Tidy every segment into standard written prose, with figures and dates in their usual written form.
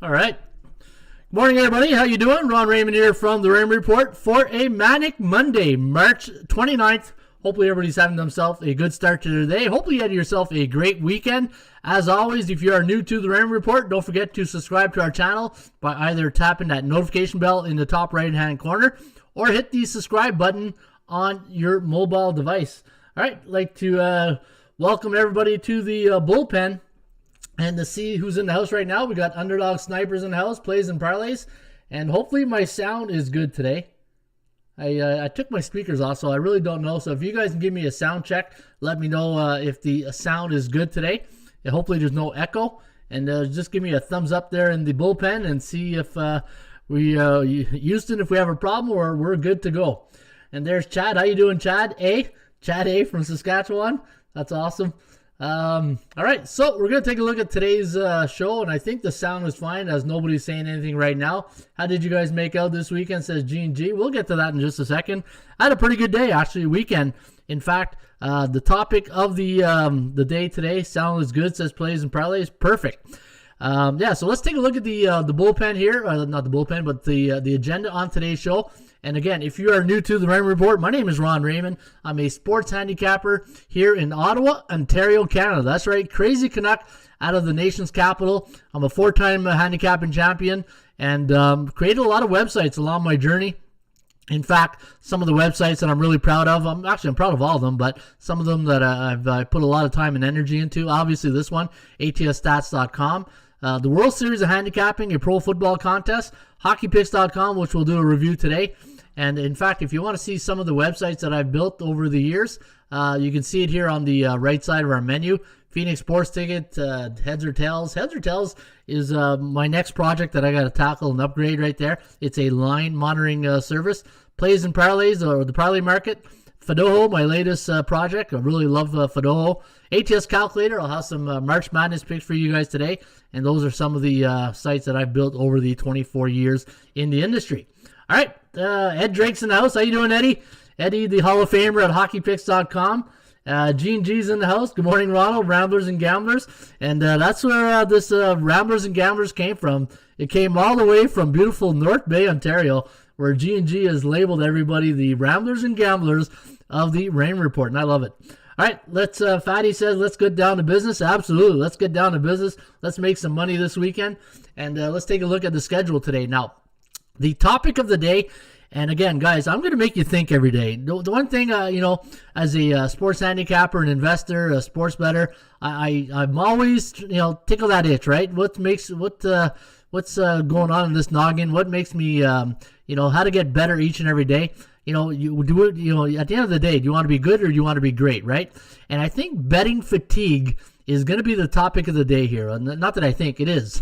All right. Good morning, everybody. How you doing? Ron Raymond here from the Raymond Report for a Manic Monday, March 29th. Hopefully everybody's having themselves a good start to their day. Hopefully you had yourself a great weekend. As always, if you are new to the Raymond Report, don't forget to subscribe to our channel by either tapping that notification bell in the top right-hand corner or hit the subscribe button on your mobile device. All right, I'd like to welcome everybody to the bullpen. And to see who's in the house right now, we got Underdog Snipers in the house, plays and parlays. And hopefully my sound is good today. I took my speakers off, so I really don't know. So if you guys can give me a sound check, let me know if the sound is good today. And hopefully there's no echo. And just give me a thumbs up there in the bullpen and see if Houston, if we have a problem or we're good to go. And there's Chad. How you doing, Chad? Chad A from Saskatchewan. That's awesome. All right, so we're going to take a look at today's show, and I think the sound is fine as nobody's saying anything right now. How did you guys make out this weekend, says G&G. We'll get to that in just a second. I had a pretty good day, actually, weekend. In fact, the topic of the day today, sound is good, says plays and parlays, perfect. Yeah, so let's take a look at the bullpen here, not the bullpen, but the agenda on today's show. And again, if you are new to the Raymond Report, my name is Ron Raymond. I'm a sports handicapper here in Ottawa, Ontario, Canada. That's right, crazy Canuck out of the nation's capital. I'm a 4-time handicapping champion and created a lot of websites along my journey. In fact, some of the websites that I'm really proud of, I'm proud of all of them, but some of them that I've put a lot of time and energy into, obviously this one, ATSstats.com. The World Series of Handicapping, a pro football contest, HockeyPicks.com, which we'll do a review today. And in fact, if you want to see some of the websites that I've built over the years, you can see it here on the right side of our menu. Phoenix Sports Ticket, Heads or Tails. Heads or Tails is my next project that I got to tackle and upgrade right there. It's a line monitoring service. Plays and parlays, or the parlay market. Fadoho, my latest project. I really love Fadoho. ATS Calculator, I'll have some March Madness picks for you guys today. And those are some of the sites that I've built over the 24 years in the industry. All right, Ed Drake's in the house. How you doing, Eddie? Eddie, the Hall of Famer at HockeyPicks.com. G&G's in the house. Good morning, Ronald. Ramblers and Gamblers. And that's where this Ramblers and Gamblers came from. It came all the way from beautiful North Bay, Ontario, where G&G has labeled everybody the Ramblers and Gamblers of the Rain Report, and I love it. All right, let's. Fatty says, let's get down to business. Absolutely, let's get down to business. Let's make some money this weekend, and let's take a look at the schedule today. Now, the topic of the day, and again, guys, I'm going to make you think every day. The one thing, as a sports handicapper, an investor, a sports bettor, I'm always, tickle that itch, right? What's going on in this noggin? What makes me, how to get better each and every day? You do it, at the end of the day, do you want to be good or do you want to be great, right? And I think betting fatigue is going to be the topic of the day here. Not that I think it is.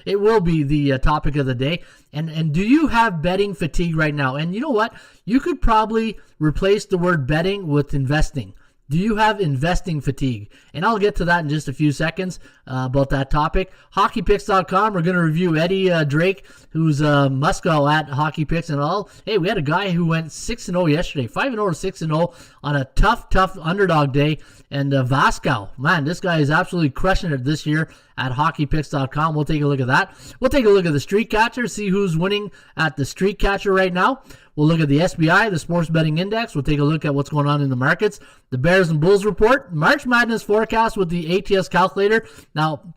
It will be the topic of the day. And do you have betting fatigue right now? And you know what? You could probably replace the word betting with investing. Do you have investing fatigue? And I'll get to that in just a few seconds about that topic. HockeyPicks.com, we're going to review Eddie Drake, who's Musco at HockeyPicks and all. Hey, we had a guy who went 6-0 yesterday, 5-0 or 6-0 on a tough underdog day. And Vasco, man, this guy is absolutely crushing it this year at HockeyPicks.com. We'll take a look at that. We'll take a look at the Streakcatcher, see who's winning at the Streakcatcher right now. We'll look at the SBI, the Sports Betting Index. We'll take a look at what's going on in the markets. The Bears and Bulls report. March Madness forecast with the ATS Calculator. Now,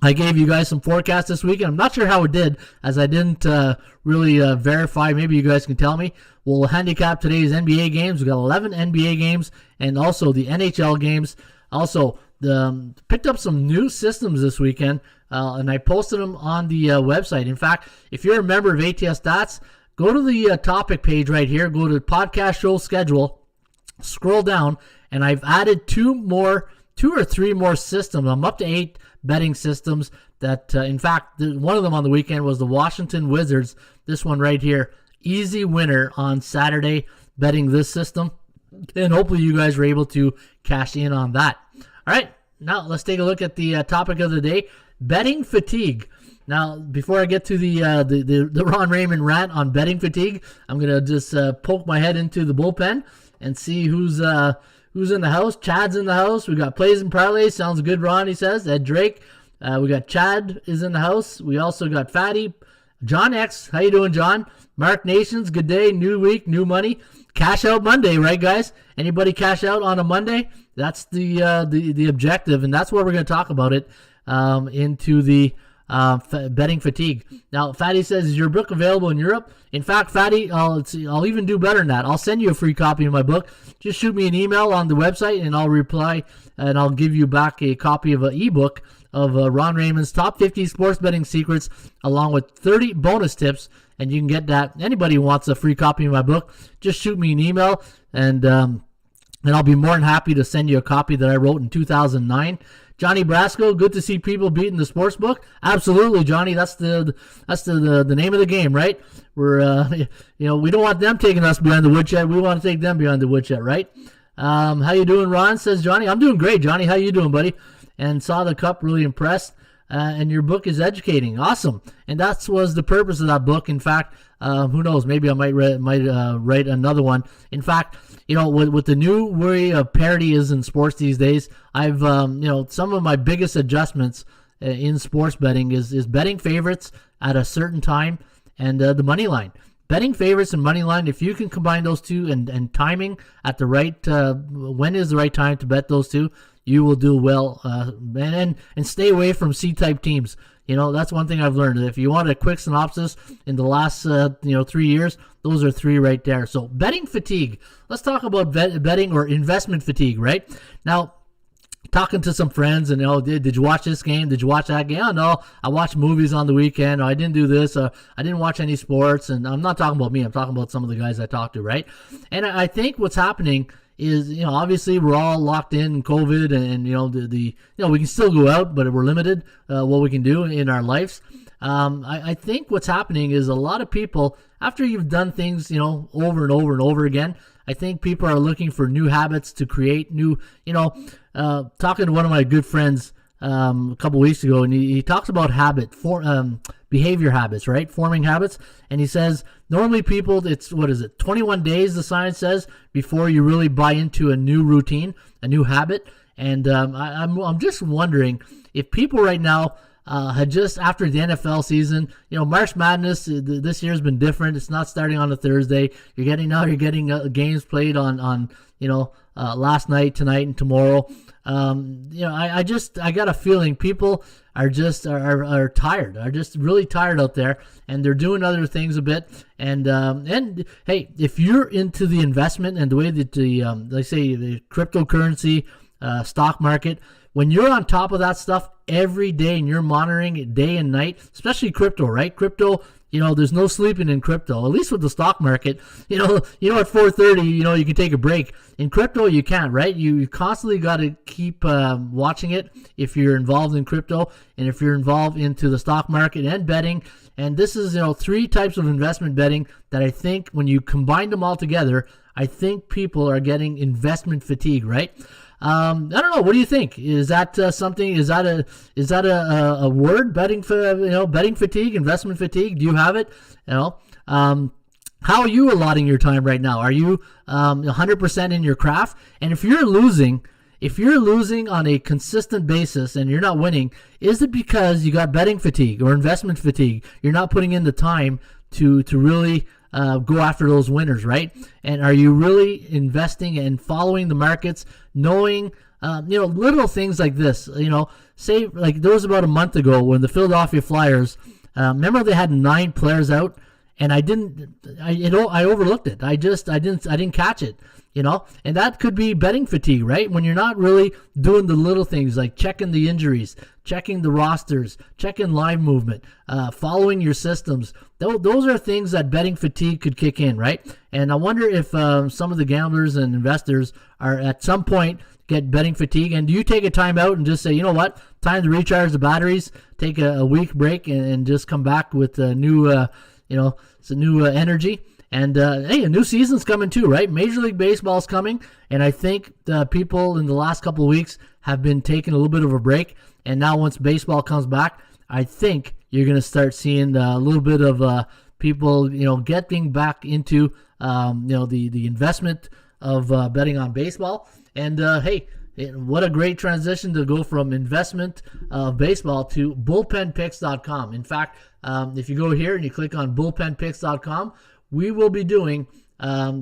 I gave you guys some forecasts this week, and I'm not sure how it did, as I didn't really verify. Maybe you guys can tell me. We'll handicap today's NBA games. We've got 11 NBA games and also the NHL games. Also, picked up some new systems this weekend, and I posted them on the website. In fact, if you're a member of ATS Stats, go to the topic page right here. Go to podcast show schedule. Scroll down, and I've added two or three more systems. I'm up to 8 betting systems that, in fact, one of them on the weekend was the Washington Wizards. This one right here. Easy winner on Saturday betting this system. And hopefully you guys were able to cash in on that. All right, now let's take a look at the topic of the day. Betting fatigue. Now, before I get to the Ron Raymond rant on betting fatigue, I'm going to just poke my head into the bullpen and see who's in the house. Chad's in the house. We got plays and parlays. Sounds good, Ron, he says. Ed Drake. We got Chad is in the house. We also got Fatty. John X, how you doing, John? Mark Nations, good day, new week, new money. Cash out Monday, right, guys? Anybody cash out on a Monday? That's the objective, and that's where we're going to talk about it into the betting fatigue. Now, Fatty says, is your book available in Europe? In fact, Fatty, I'll even do better than that. I'll send you a free copy of my book. Just shoot me an email on the website, and I'll reply, and I'll give you back a copy of an ebook of Ron Raymond's Top 50 Sports Betting Secrets, along with 30 bonus tips, and you can get that. Anybody who wants a free copy of my book, just shoot me an email, and I'll be more than happy to send you a copy that I wrote in 2009. Johnny Brasco, good to see people beating the sports book. Absolutely, Johnny. That's the name of the game, right? We're we don't want them taking us behind the woodshed. We want to take them behind the woodshed, right? How you doing, Ron? Says Johnny. I'm doing great, Johnny. How you doing, buddy? And saw the cup, really impressed. And your book is educating. Awesome. And that was the purpose of that book. In fact, who knows? Maybe I might write another one. In fact, with the new way of parity is in sports these days, I've some of my biggest adjustments in sports betting is betting favorites at a certain time and the money line. Betting favorites and money line, if you can combine those two and timing at the right, when is the right time to bet those two, you will do well, and stay away from C-type teams. That's one thing I've learned. If you want a quick synopsis in the last 3 years, those are three right there. So betting fatigue. Let's talk about betting or investment fatigue, right? Now, talking to some friends and, did you watch this game? Did you watch that game? Oh, no, I watched movies on the weekend. Oh, I didn't do this. I didn't watch any sports. And I'm not talking about me. I'm talking about some of the guys I talked to, right? And I think what's happening is, obviously we're all locked in COVID and we can still go out, but we're limited what we can do in our lives. I think what's happening is a lot of people, after you've done things, over and over and over again, I think people are looking for new habits to create new, talking to one of my good friends a couple weeks ago, and he talks about behavior habits, right? Forming habits. And he says, normally people, it's, 21 days, the science says, before you really buy into a new routine, a new habit. And I'm just wondering if people right now had just, after the NFL season, March Madness this year has been different. It's not starting on a Thursday. You're getting games played on last night, tonight, and tomorrow. I got a feeling people are just are tired, are just really tired out there, and they're doing other things a bit. And hey, if you're into the investment and the way that they say the cryptocurrency, stock market, when you're on top of that stuff every day and you're monitoring it day and night, especially crypto, right? Crypto, there's no sleeping in crypto, at least with the stock market. At 4:30, you can take a break. In crypto, you can't, right? You constantly got to keep watching it if you're involved in crypto and if you're involved into the stock market and betting. And this is, three types of investment betting that I think when you combine them all together, I think people are getting investment fatigue, right? I don't know. What do you think? Is that something? Is that a word? Betting fatigue, investment fatigue. Do you have it? How are you allotting your time right now? Are you 100% in your craft? And if you're losing on a consistent basis and you're not winning, is it because you got betting fatigue or investment fatigue? You're not putting in the time to really go after those winners, right? And are you really investing and following the markets, knowing, little things like this? Say like there was about a month ago when the Philadelphia Flyers, remember they had 9 players out, and I overlooked it. I didn't catch it. And that could be betting fatigue, right? When you're not really doing the little things like checking the injuries, checking the rosters, checking line movement, following your systems. Those are things that betting fatigue could kick in, right? And I wonder if some of the gamblers and investors are at some point get betting fatigue. And do you take a time out and just say, you know what, time to recharge the batteries, take a week break, and just come back with a new, some new energy? And, hey, a new season's coming too, right? Major League Baseball's coming, and I think the people in the last couple of weeks have been taking a little bit of a break, and now once baseball comes back, I think you're going to start seeing a little bit of people, getting back into, the investment of betting on baseball. And, hey, What a great transition to go from investment of baseball to bullpenpicks.com. In fact, if you go here and you click on bullpenpicks.com, we will be doing,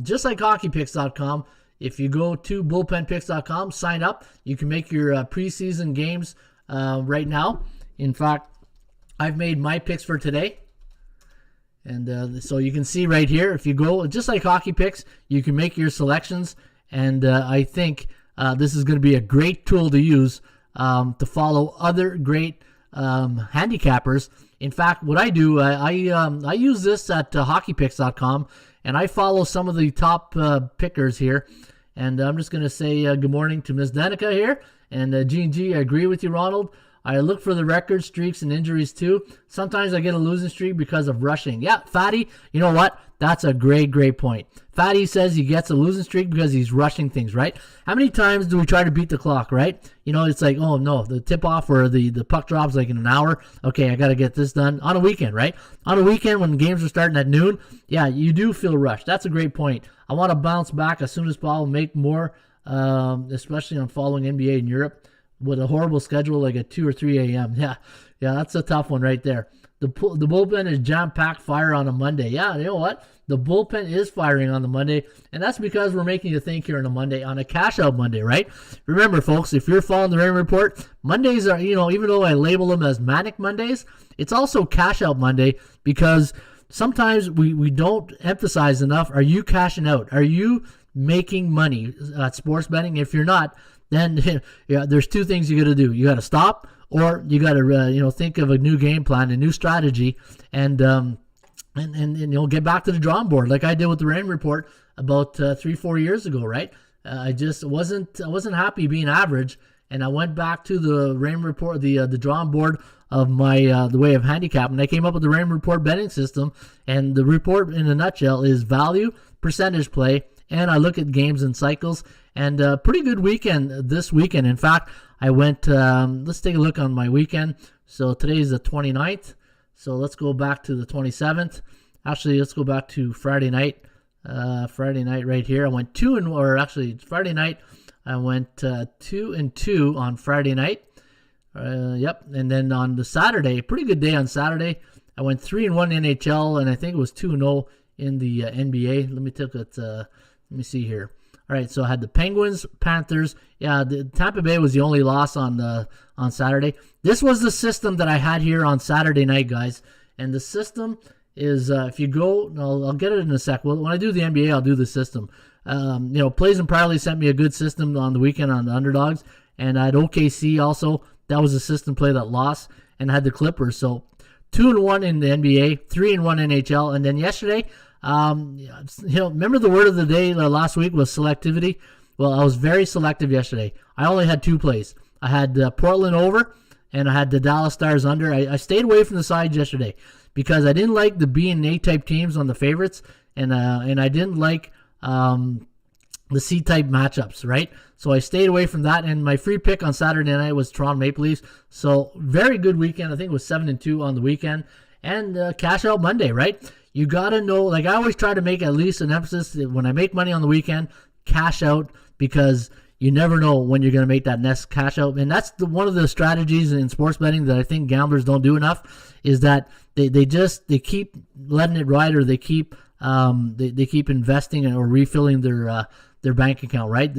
just like hockeypicks.com, if you go to bullpenpicks.com, sign up, you can make your preseason games right now. In fact, I've made my picks for today. And so you can see right here, if you go, just like Hockey Picks, you can make your selections. And I think this is going to be a great tool to use to follow other great handicappers. In fact, what I do, I use this at hockeypicks.com, and I follow some of the top pickers here. And I'm just going to say good morning to Ms. Danica here. And G&G, I agree with you, Ronald. I look for the records, streaks, and injuries too. Sometimes I get a losing streak because of rushing. Yeah, Fatty, you know what? That's a great point. Fatty says he gets a losing streak because he's rushing things, right? How many times do we try to beat the clock, right? You know, it's like, oh no, the tip-off or the puck drops like in an hour. Okay, I got to get this done on a weekend, right? On a weekend when games are starting at noon, yeah, you do feel rushed. That's a great point. I want to bounce back as soon as possible, make more, especially on following NBA in Europe. With a horrible schedule like at 2 or 3 a.m. Yeah, that's a tough one right there. The bullpen is jam-packed fire on a Monday. Yeah, you know what? The bullpen is firing on the Monday, and that's because we're making you think here on a Monday, on a cash-out Monday, right? Remember, folks, if you're following the Raymond Report, Mondays are, you know, even though I label them as Manic Mondays, it's also cash-out Monday because sometimes we don't emphasize enough, are you cashing out? Are you making money at sports betting? If you're not, then yeah, there's two things you got to do. You got to stop, or you got to think of a new game plan, a new strategy, and you'll get back to the drawing board like I did with the Rain Report about 3-4 years ago, right? I just wasn't happy being average, and I went back to the Rain Report, the drawing board of my the way of handicapping. And I came up with the Rain Report betting system, and the report in a nutshell is value, percentage play, and I look at games and cycles. And a pretty good weekend this weekend. In fact, I went, let's take a look on my weekend. So today's the 29th. So let's go back to the 27th. Actually, let's go back to Friday night. Friday night right here. I went Friday night, I went 2-2 on Friday night. Yep. And then on the Saturday, pretty good day on Saturday. I went 3-1 NHL, and I think it was 2-0 in the NBA. Let me see here. All right, so I had the Penguins, Panthers. Yeah, the Tampa Bay was the only loss on Saturday. This was the system that I had here on Saturday night, guys. And the system is, if you go, I'll get it in a sec. Well, when I do the NBA, I'll do the system. Plays and Parlay sent me a good system on the weekend on the underdogs. And I had OKC also. That was a system play that lost. And I had the Clippers. So 2-1 in the NBA, 3-1 NHL. And then yesterday, remember the word of the day last week was selectivity. Well, I was very selective yesterday. I only had 2 plays. I had Portland over, and I had the Dallas Stars under. I stayed away from the sides yesterday because I didn't like the B and A type teams on the favorites, and I didn't like the C type matchups, right? So I stayed away from that. And my free pick on Saturday night was Toronto Maple Leafs. So very good weekend. I think it was 7-2 on the weekend, and cash out Monday, right? You got to know, like I always try to make at least an emphasis when I make money on the weekend, cash out, because you never know when you're going to make that next cash out. And that's one of the strategies in sports betting that I think gamblers don't do enough, is that they keep letting it ride, or they keep investing or refilling their bank account, right?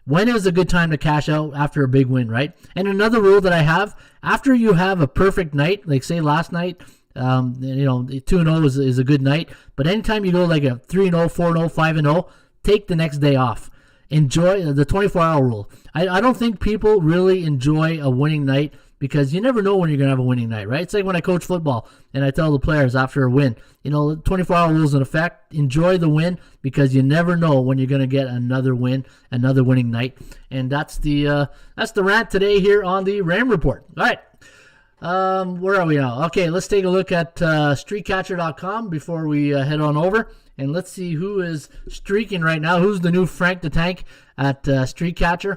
When is a good time to cash out? After a big win, right? And another rule that I have, after you have a perfect night, like say last night, 2-0 is a good night, but anytime you go like a 3-0, 4-0, 5-0, take the next day off. Enjoy the 24-hour rule. I don't think people really enjoy a winning night because you never know when you're going to have a winning night, right? It's like when I coach football and I tell the players after a win, the 24-hour rule is in effect. Enjoy the win because you never know when you're going to get another win, another winning night. And that's the rant today here on the Ram Report. All right. Where are we now? Okay, let's take a look at Streakcatcher.com before we head on over. And let's see who is streaking right now. Who's the new Frank the Tank at Streakcatcher?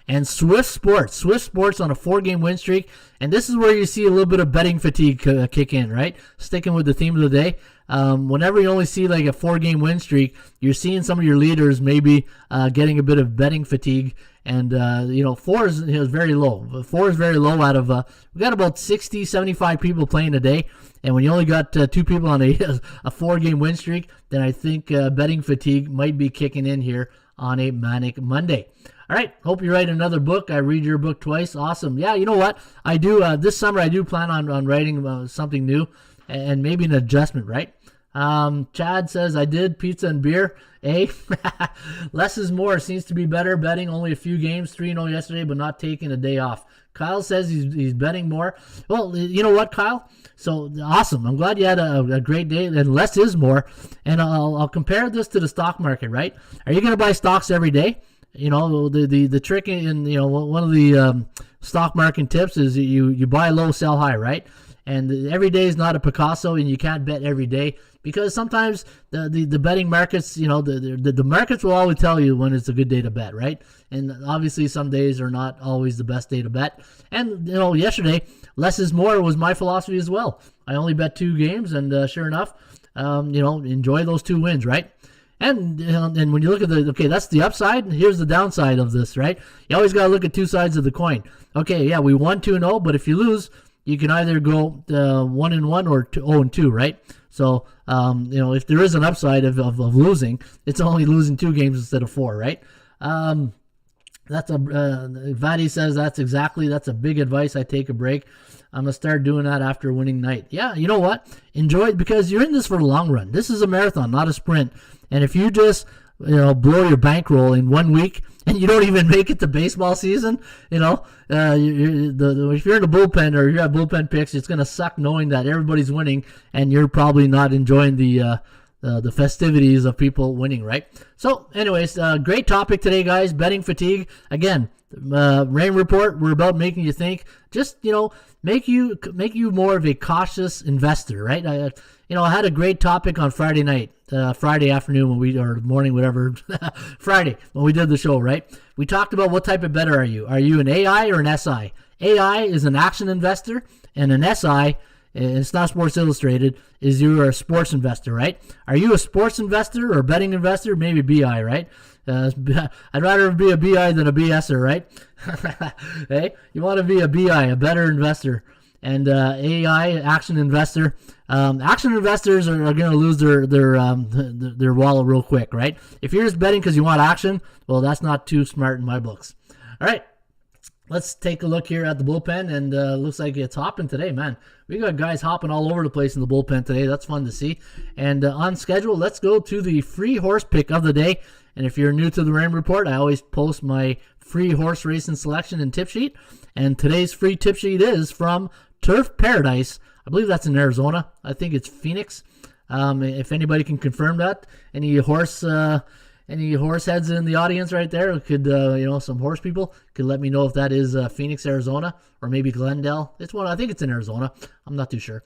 and Swift Sports. Swift Sports on a 4-game win streak. And this is where you see a little bit of betting fatigue kick in, right? Sticking with the theme of the day. Whenever you only see like a 4-game win streak, you're seeing some of your leaders maybe getting a bit of betting fatigue. And, 4 is very low. 4 is very low out of, we got about 60, 75 people playing a day. And when you only got 2 people on a 4-game win streak, then I think betting fatigue might be kicking in here on a Manic Monday. All right, hope you write another book. I read your book twice. Awesome. Yeah, you know what? I do, this summer I do plan on writing something new and maybe an adjustment, right? Chad says, I did pizza and beer. Less is more. Seems to be better. Betting only a few games. 3-0 yesterday, but not taking a day off. Kyle says he's betting more. Well, you know what, Kyle? So awesome. I'm glad you had a great day. And less is more. And I'll compare this to the stock market, right? Are you going to buy stocks every day? The trick in one of the stock market tips is you buy low, sell high, right? And every day is not a Picasso, and you can't bet every day because sometimes the betting markets, the markets will always tell you when it's a good day to bet, right? And obviously some days are not always the best day to bet. And yesterday, less is more was my philosophy as well. I only bet 2 games, and sure enough, enjoy those 2 wins, right? And when you look at that's the upside, and here's the downside of this, right? You always got to look at 2 sides of the coin. Okay, yeah, we won 2-0, but if you lose, you can either go 1-1 or 0-2, right? So, if there is an upside of losing, it's only losing 2 games instead of 4, right? Vadi says that's a big advice. I take a break. I'm going to start doing that after a winning night. Yeah, you know what? Enjoy it because you're in this for the long run. This is a marathon, not a sprint. And if you just, blow your bankroll in 1 week and you don't even make it to baseball season, if you're in the bullpen or you have bullpen picks, it's going to suck knowing that everybody's winning and you're probably not enjoying the festivities of people winning, right? So, anyways, great topic today, guys. Betting fatigue. Again, Rain Report. We're about making you think. Just make you more of a cautious investor, right? I had a great topic on Friday night, Friday afternoon or morning, whatever. Friday when we did the show, right? We talked about what type of bettor are you? Are you an AI or an SI? AI is an action investor, and an SI. It's not Sports Illustrated, is you're a sports investor, right? Are you a sports investor or a betting investor? Maybe BI, right? I'd rather be a BI than a BSer, right? Hey, you want to be a BI, a better investor. And AI, action investor. Action investors are going to lose their wallet real quick, right? If you're just betting because you want action, well, that's not too smart in my books. All right. Let's take a look here at the bullpen, and looks like it's hopping today, man. We got guys hopping all over the place in the bullpen today. That's fun to see. And on schedule, let's go to the free horse pick of the day. And if you're new to the Rain Report, I always post my free horse racing selection and tip sheet. And today's free tip sheet is from Turf Paradise. I believe that's in Arizona. I think it's Phoenix. If anybody can confirm that, any horse heads in the audience right there could, some horse people could let me know if that is Phoenix, Arizona, or maybe Glendale. I think it's in Arizona. I'm not too sure.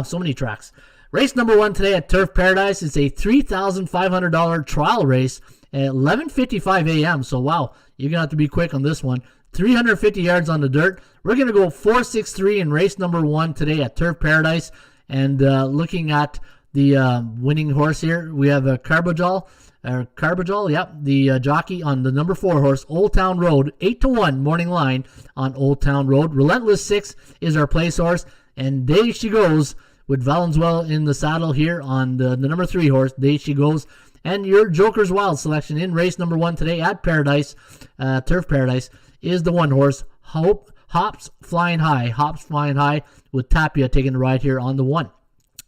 So many tracks. Race number 1 today at Turf Paradise is a $3,500 trial race at 11:55 a.m. So, wow, you're going to have to be quick on this one. 350 yards on the dirt. We're going to go 4-6-3 in race number 1 today at Turf Paradise. And looking at the winning horse here, we have a Carbajal, the jockey on the number 4 horse, Old Town Road, 8-1 morning line on Old Town Road. Relentless 6 is our place horse, and there she goes with Valenzuela in the saddle here on the number 3 horse. There she goes. And your Joker's Wild selection in race number 1 today at Paradise, Turf Paradise, is the 1 horse, Hops Flying High, with Tapia taking the ride here on the 1.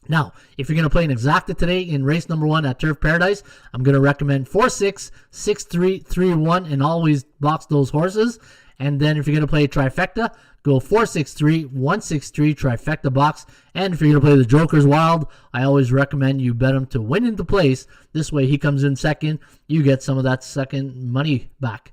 Now, if you're going to play an exacta today in race number 1 at Turf Paradise, I'm going to recommend 4-6, 6-3, 3-1, and always box those horses. And then if you're going to play a trifecta, go 4-6-3, 1-6-3, trifecta box. And if you're going to play the Joker's Wild, I always recommend you bet him to win into place. This way he comes in second. You get some of that second money back.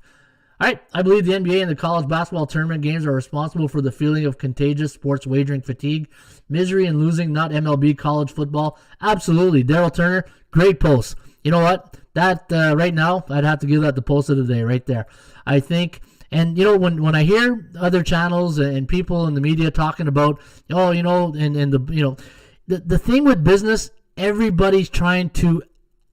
All right, I believe the NBA and the college basketball tournament games are responsible for the feeling of contagious sports wagering fatigue, misery, and losing, not MLB college football. Absolutely. Daryl Turner, great post. You know what? That right now, I'd have to give that the post of the day right there. I think And, when I hear other channels and people in the media talking about, the thing with business, everybody's trying to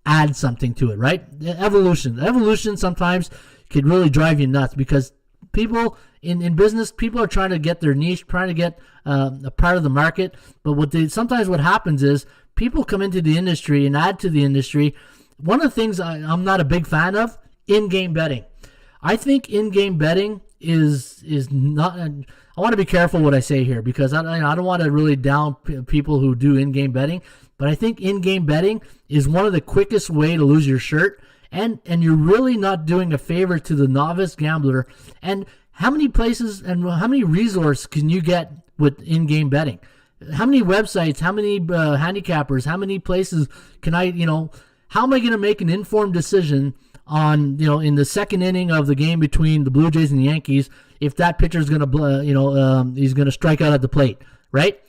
add something to it, right? Evolution sometimes could really drive you nuts because people in business, people are trying to get their niche, trying to get a part of the market. But sometimes what happens is people come into the industry and add to the industry. One of the things I'm not a big fan of, in-game betting. I think in-game betting is not. I want to be careful what I say here because I don't want to really down people who do in-game betting. But I think in-game betting is one of the quickest way to lose your shirt, and you're really not doing a favor to the novice gambler. And how many places and how many resources can you get with in-game betting? How many websites? How many handicappers? How many places can I? How am I going to make an informed decision on in the second inning of the game between the Blue Jays and the Yankees if that pitcher is going to he's going to strike out at the plate, right?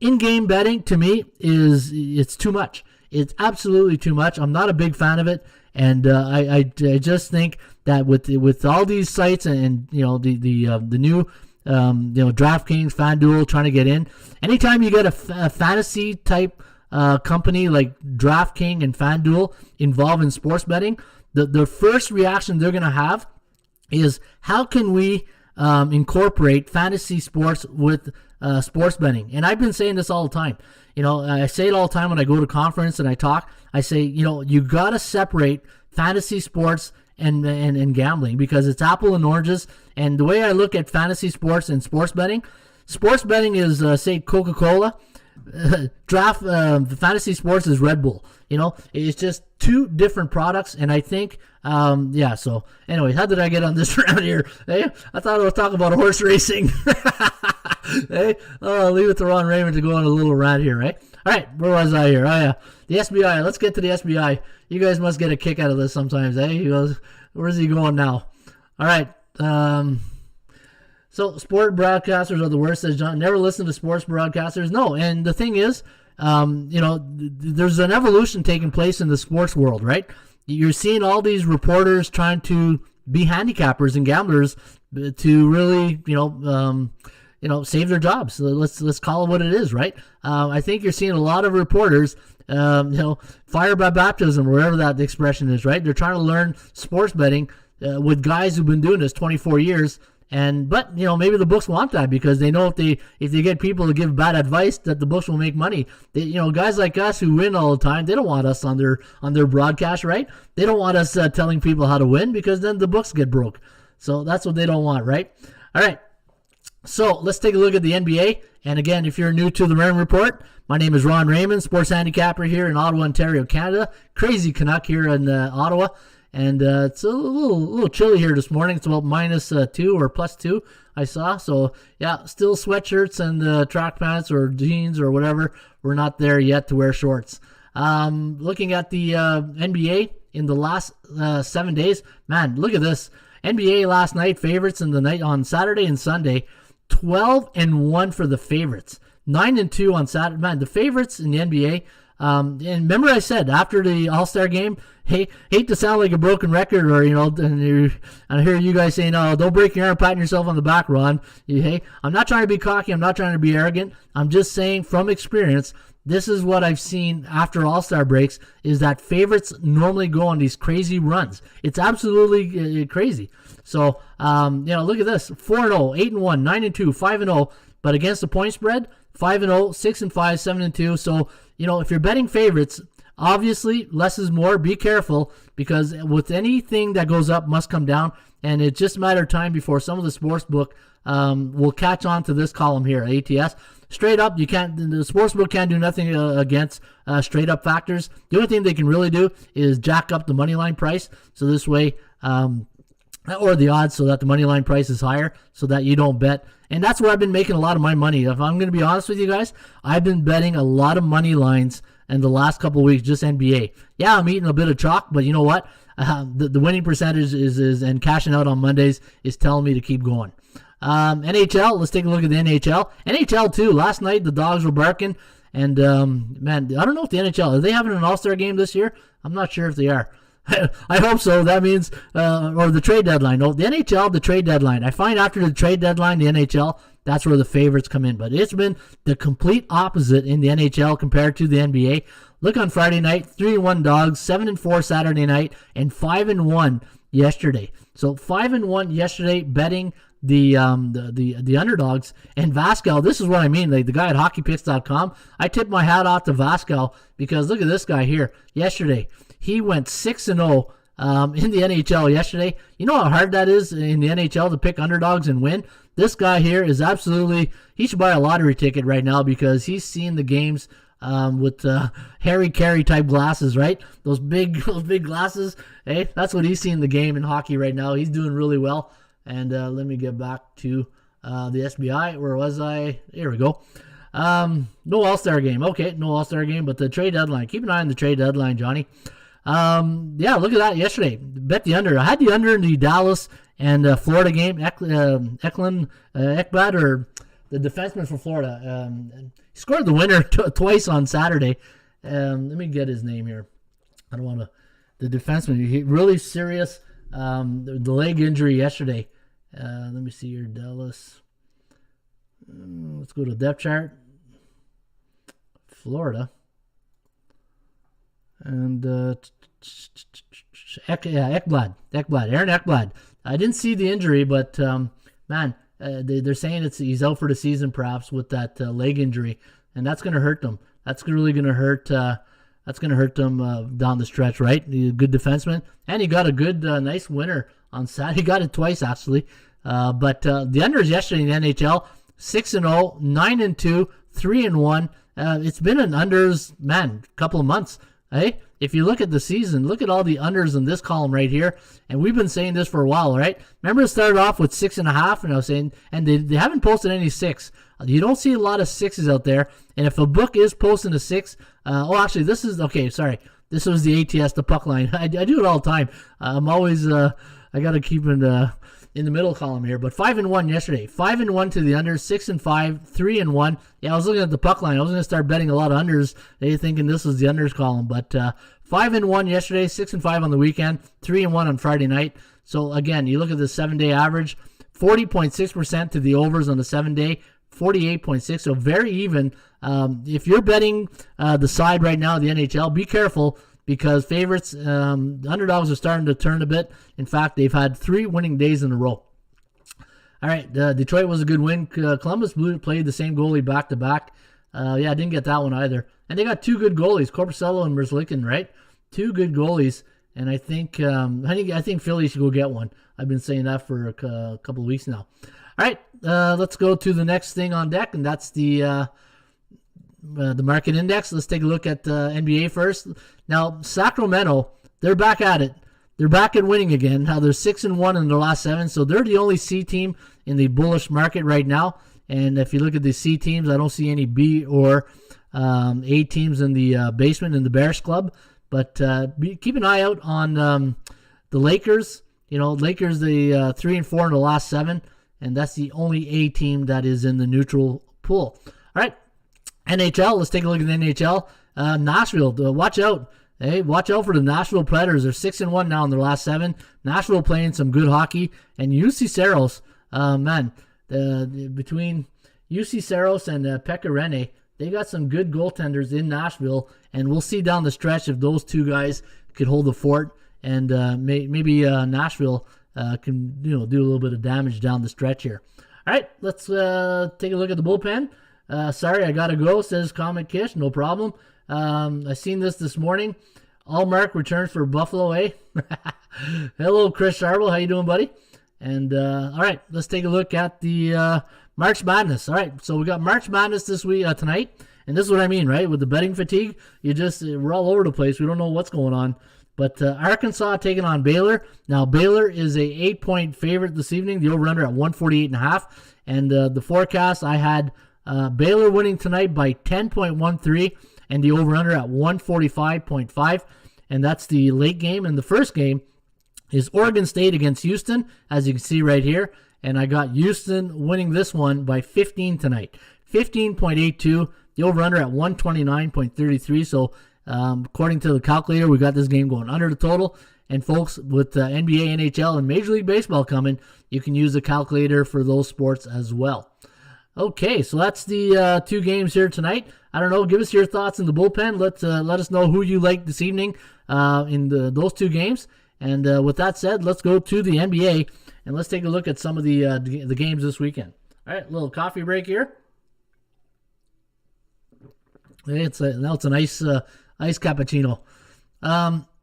In-game betting to me it's too much. It's absolutely too much. I'm not a big fan of it, and I just think that with all these sites and the new DraftKings, FanDuel trying to get in, anytime you get a fantasy type company like DraftKings and FanDuel involved in sports betting, the first reaction they're going to have is how can we incorporate fantasy sports with sports betting. And I've been saying this all the time. I say it all the time when I go to conference and I talk. I say, you got to separate fantasy sports and gambling because it's apple and oranges. And the way I look at fantasy sports and sports betting is, say, Coca-Cola. Fantasy sports is Red Bull. It's just two different products, and I think, so anyway, how did I get on this round here? Hey, I thought I was talking about horse racing. Hey, I'll leave it to Ron Raymond to go on a little rant here, right? All right, where was I here? Oh, yeah, the SBI. Let's get to the SBI. You guys must get a kick out of this sometimes, eh? He goes, where's he going now? All right, so sport broadcasters are the worst, says John. Never listen to sports broadcasters. No, and the thing is, there's an evolution taking place in the sports world, right? You're seeing all these reporters trying to be handicappers and gamblers to really, save their jobs. So let's call it what it is, right? I think you're seeing a lot of reporters, fire by baptism, wherever that expression is, right? They're trying to learn sports betting with guys who've been doing this 24 years. But maybe the books want that because they know if they get people to give bad advice that the books will make money. Guys like us who win all the time, they don't want us on their broadcast, right? They don't want us telling people how to win because then the books get broke. So that's what they don't want, right? All right. So let's take a look at the NBA. And again, if you're new to the Raymond Report, my name is Ron Raymond, sports handicapper here in Ottawa, Ontario, Canada. Crazy Canuck here in Ottawa. And it's a little chilly here this morning. It's about -2 or +2, I saw. So, yeah, still sweatshirts and track pants or jeans or whatever. We're not there yet to wear shorts. Looking at the NBA in the last 7 days, man, look at this. NBA last night, favorites in the night on Saturday and Sunday, 12-1 for the favorites. 9-2 on Saturday. Man, the favorites in the NBA. And remember I said after the All-Star game, hey, hate to sound like a broken record or, and I hear you guys saying, oh, don't break your arm patting yourself on the back, Ron. Hey, I'm not trying to be cocky. I'm not trying to be arrogant. I'm just saying from experience, this is what I've seen after All-Star breaks is that favorites normally go on these crazy runs. It's absolutely crazy. So, look at this. 4-0, 8-1, 9-2, 5-0, but against the point spread, 5-0, 6-5, 7-2. So, if you're betting favorites, obviously less is more. Be careful because with anything that goes up must come down, and it's just a matter of time before some of the sports book will catch on to this column here, ATS. Straight up, the sportsbook can't do nothing against straight up factors. The only thing they can really do is jack up the money line price, so this way, or the odds, so that the money line price is higher, so that you don't bet. And that's where I've been making a lot of my money. If I'm going to be honest with you guys, I've been betting a lot of money lines in the last couple of weeks, just NBA. Yeah, I'm eating a bit of chalk, but you know what? The winning percentage is and cashing out on Mondays is telling me to keep going. NHL, let's take a look at the NHL. NHL, too. Last night, the dogs were barking. And, man, I don't know if the NHL, are they having an All-Star game this year? I'm not sure if they are. I hope so. That means, or the trade deadline. No, the NHL, the trade deadline. I find after the trade deadline, the NHL, that's where the favorites come in. But it's been the complete opposite in the NHL compared to the NBA. Look on Friday night, 3-1 Dogs, 7-4 Saturday night, and 5-1 yesterday. So 5-1 yesterday, betting the underdogs. And Vasquez, this is what I mean. Like the guy at hockeypicks.com, I tip my hat off to Vasquez because look at this guy here. Yesterday, he went 6-0 in the NHL yesterday. You know how hard that is in the NHL to pick underdogs and win? This guy here is absolutely, he should buy a lottery ticket right now because he's seen the games with Harry Carey type glasses, right? Those big glasses. Hey, that's what he's seeing the game in hockey right now. He's doing really well. And let me get back to the SBI. Where was I? Here we go. No All-Star game. Okay, no All-Star game, but the trade deadline. Keep an eye on the trade deadline, Johnny. Yeah, look at that yesterday. Bet the under. I had the under in the Dallas and Florida game. Ekblad, or the defenseman for Florida. He scored the winner twice on Saturday. Let me get his name here. I don't want to. The defenseman, he really serious. The leg injury yesterday. Let me see here, Dallas. Let's go to depth chart. Florida. And Ekblad, Aaron Ekblad. I didn't see the injury, but man, they're saying he's out for the season, perhaps with that leg injury, and that's going to hurt them. That's really going to hurt. That's going to hurt them down the stretch, right? He's a good defenseman, and he got a good, nice winner on Saturday. He got it twice actually, but the unders yesterday in the NHL: 6-0, 9-2, 3-1. It's been an unders, man, couple of months. Hey, if you look at the season, look at all the unders in this column right here. And we've been saying this for a while, right? Remember it started off with 6.5, and I was saying, and they haven't posted any 6. You don't see a lot of 6s out there. And if a book is posting a 6, actually, this is, okay, sorry. This was the ATS, the puck line. I do it all the time. I'm always, I got to keep in the middle column here. But 5-1 yesterday. 5-1 to the under, 6-5, 3-1. Yeah, I was looking at the puck line. I was going to start betting a lot of unders. They thinking this was the unders column. But 5-1 yesterday, 6-5 on the weekend, 3-1 on Friday night. So again, you look at the 7-day average, 40.6% to the overs on the 7-day, 48.6. So very even. If you're betting the side right now, the NHL, be careful. Because favorites, the underdogs are starting to turn a bit. In fact, they've had 3 winning days in a row. All right, Detroit was a good win. Columbus played the same goalie back-to-back. Yeah, I didn't get that one either. And they got 2 good goalies, Korpisalo and Merzlikins, right? 2 good goalies. And I think Philly should go get one. I've been saying that for a couple of weeks now. All right, let's go to the next thing on deck, and that's the market index. Let's take a look at the NBA first. Now, Sacramento, they're back at it. They're back at winning again. Now, they're 6-1 in their last 7, so they're the only C team in the bullish market right now. And if you look at the C teams, I don't see any B or A teams in the basement in the Bears Club. But keep an eye out on the Lakers. You know, Lakers, the 3-4 in the last 7, and that's the only A team that is in the neutral pool. All right. NHL, let's take a look at the NHL. Nashville, watch out. Hey, watch out for the Nashville Predators. They're 6-1 now in their last 7. Nashville playing some good hockey. And UC Saros, man, between UC Saros and Pekka Rinne, they got some good goaltenders in Nashville. And we'll see down the stretch if those 2 guys could hold the fort. And maybe Nashville can do a little bit of damage down the stretch here. All right, let's take a look at the bullpen. Sorry, I gotta go, says Comic Kish. No problem. I seen this morning. Allmark returns for Buffalo, eh? Hello, Chris Sharble. How you doing, buddy? And all right, let's take a look at the March Madness. All right, so we got March Madness this week tonight, and this is what I mean, right? With the betting fatigue, we're all over the place. We don't know what's going on. But Arkansas taking on Baylor. Now, Baylor is a 8-point favorite this evening. The over-under at 148.5. And the forecast, I had Baylor winning tonight by 10.13 and the over-under at 145.5. And that's the late game. And the first game is Oregon State against Houston, as you can see right here. And I got Houston winning this one by 15 tonight. 15.82. The over-under at 129.33. So according to the calculator, we got this game going under the total. And folks, with NBA, NHL, and Major League Baseball coming, you can use the calculator for those sports as well. Okay, so that's the 2 games here tonight. I don't know, give us your thoughts in the bullpen. Let us know who you like this evening in those 2 games. And with that said, let's go to the NBA, and let's take a look at some of the games this weekend. All right, a little coffee break here. It's a nice iced cappuccino.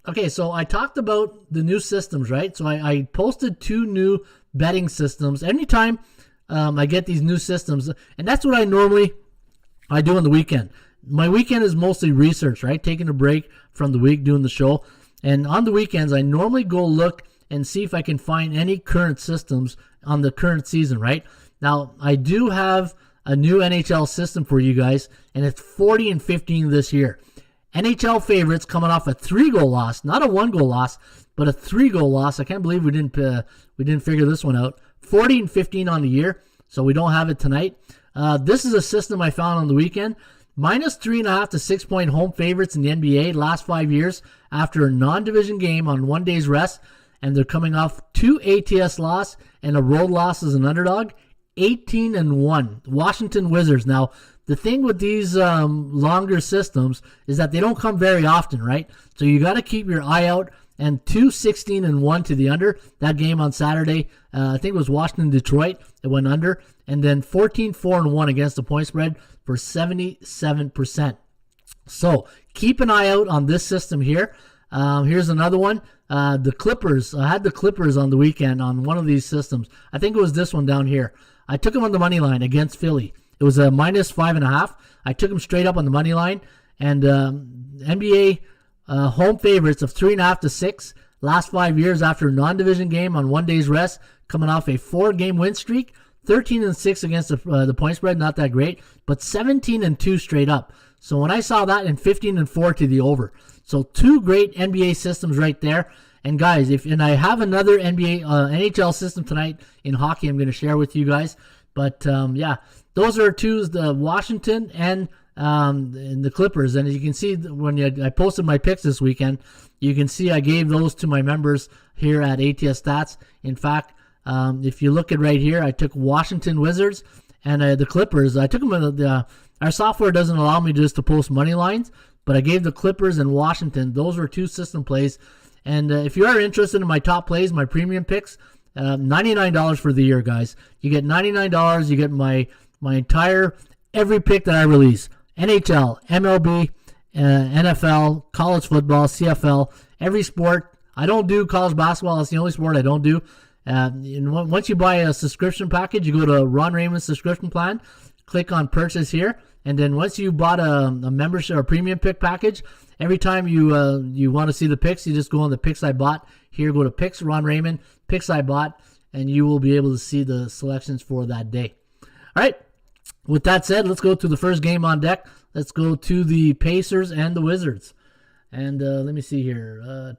Okay, so I talked about the new systems, right? So I posted 2 new betting systems. Anytime I get these new systems, and that's what I normally do on the weekend. My weekend is mostly research, right? Taking a break from the week, doing the show. And on the weekends, I normally go look and see if I can find any current systems on the current season, right? Now, I do have a new NHL system for you guys, and it's 40-15 this year. NHL favorites coming off a 3-goal loss, not a 1-goal loss, but a 3-goal loss. I can't believe we didn't figure this one out. 40-15 on the year, so we don't have it tonight. This is a system I found on the weekend. Minus 3.5 to 6-point home favorites in the NBA last 5 years after a non-division game on 1 day's rest, and they're coming off 2 ATS loss and a road loss as an underdog. 18-1. Washington Wizards. Now, the thing with these longer systems is that they don't come very often, right? So you got to keep your eye out. And 2-16-1 to the under. That game on Saturday, I think it was Washington-Detroit. It went under. And then 14-4-1 against the point spread for 77%. So keep an eye out on this system here. Here's another one. The Clippers. I had the Clippers on the weekend on one of these systems. I think it was this one down here. I took them on the money line against Philly. It was a minus 5.5. I took them straight up on the money line. And NBA home favorites of 3.5 to 6 last 5 years after a non-division game on 1 day's rest, coming off a 4-game win streak. 13-6 against the point spread, not that great, but 17-2 straight up. So when I saw that, and 15-4 to the over. So 2 great NBA systems right there. And guys, I have another NHL system tonight in hockey I'm going to share with you guys. But yeah, those are 2, the Washington and the Clippers. And as you can see, when I posted my picks this weekend, you can see I gave those to my members here at ATS Stats. In fact, if you look at right here, I took Washington Wizards and the Clippers. I took them. Our software doesn't allow me just to post money lines, but I gave the Clippers and Washington. Those were 2 system plays. And if you are interested in my top plays, my premium picks, $99 for the year, guys. You get $99. You get my entire every pick that I release. NHL, MLB, NFL, college football, CFL, every sport. I don't do college basketball. That's the only sport I don't do. And once you buy a subscription package, you go to Ron Raymond's subscription plan, click on purchase here, and then once you bought a membership or premium pick package, every time you want to see the picks, you just go on the picks I bought here, go to picks, Ron Raymond, picks I bought, and you will be able to see the selections for that day. All right. With that said, let's go to the first game on deck. Let's go to the Pacers and the Wizards. And let me see here.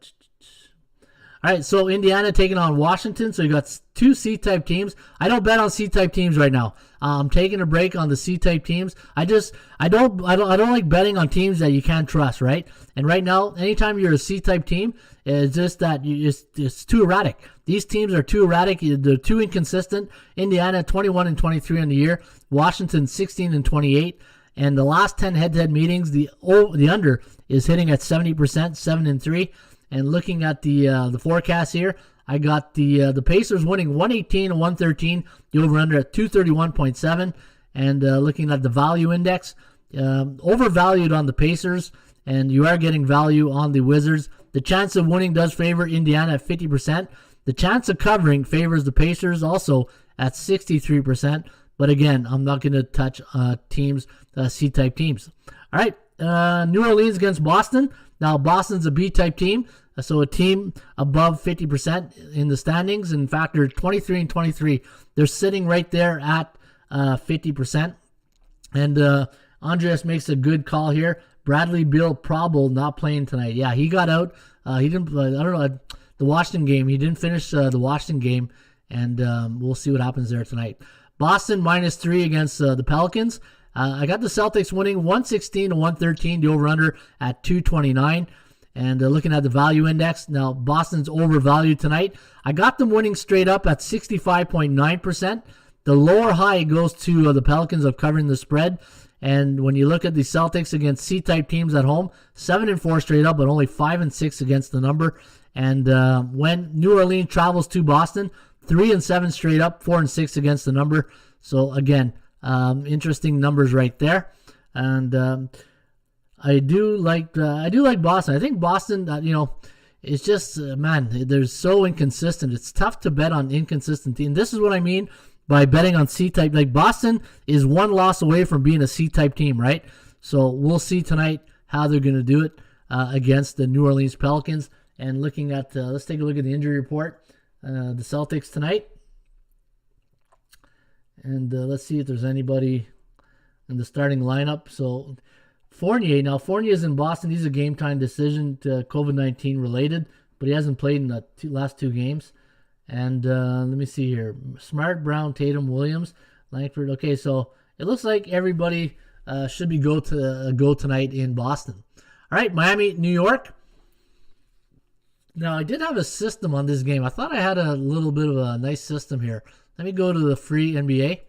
All right, so Indiana taking on Washington. So you got 2 C-type teams. I don't bet on C-type teams right now. I'm taking a break on the C-type teams. I don't like betting on teams that you can't trust, right? And right now, anytime you're a C-type team, it's just that it's too erratic. These teams are too erratic. They're too inconsistent. Indiana 21-23 on the year. Washington 16-28. And the last 10 head-to-head meetings, the under is hitting at 70%, 7-3. And looking at the forecast here, I got the Pacers winning 118-113, the over-under at 231.7. And looking at the value index, overvalued on the Pacers, and you are getting value on the Wizards. The chance of winning does favor Indiana at 50%. The chance of covering favors the Pacers also at 63%. But again, I'm not going to touch teams, C-type teams. All right, New Orleans against Boston. Now, Boston's a B-type team. So a team above 50% in the standings. In fact, they're 23-23. They're sitting right there at 50%. And Andreas makes a good call here. Bradley Beal probable not playing tonight. Yeah, he got out. He didn't play, I don't know, the Washington game. He didn't finish the Washington game. And we'll see what happens there tonight. Boston -3 against the Pelicans. I got the Celtics winning 116-113, the over-under at 229. And looking at the value index, now Boston's overvalued tonight. I got them winning straight up at 65.9%. The lower high goes to the Pelicans of covering the spread. And when you look at the Celtics against C-type teams at home, 7-4 straight up, but only 5-6 against the number. And when New Orleans travels to Boston, 3-7 straight up, 4-6 against the number. So again, interesting numbers right there. And I do like Boston. I think Boston, it's just man, they're so inconsistent. It's tough to bet on inconsistent teams. This is what I mean by betting on C-type. Like Boston is one loss away from being a C-type team, right? So we'll see tonight how they're going to do it against the New Orleans Pelicans. And looking at, let's take a look at the injury report. The Celtics tonight. And let's see if there's anybody in the starting lineup. So Fournier is in Boston. He's a game-time decision to COVID-19 related, but he hasn't played in the last 2 games. And let me see here. Smart, Brown, Tatum, Williams, Langford. Okay, so it looks like everybody should be go tonight in Boston. All right, Miami, New York. Now, I did have a system on this game. I thought I had a little bit of a nice system here. Let me go to the free NBA.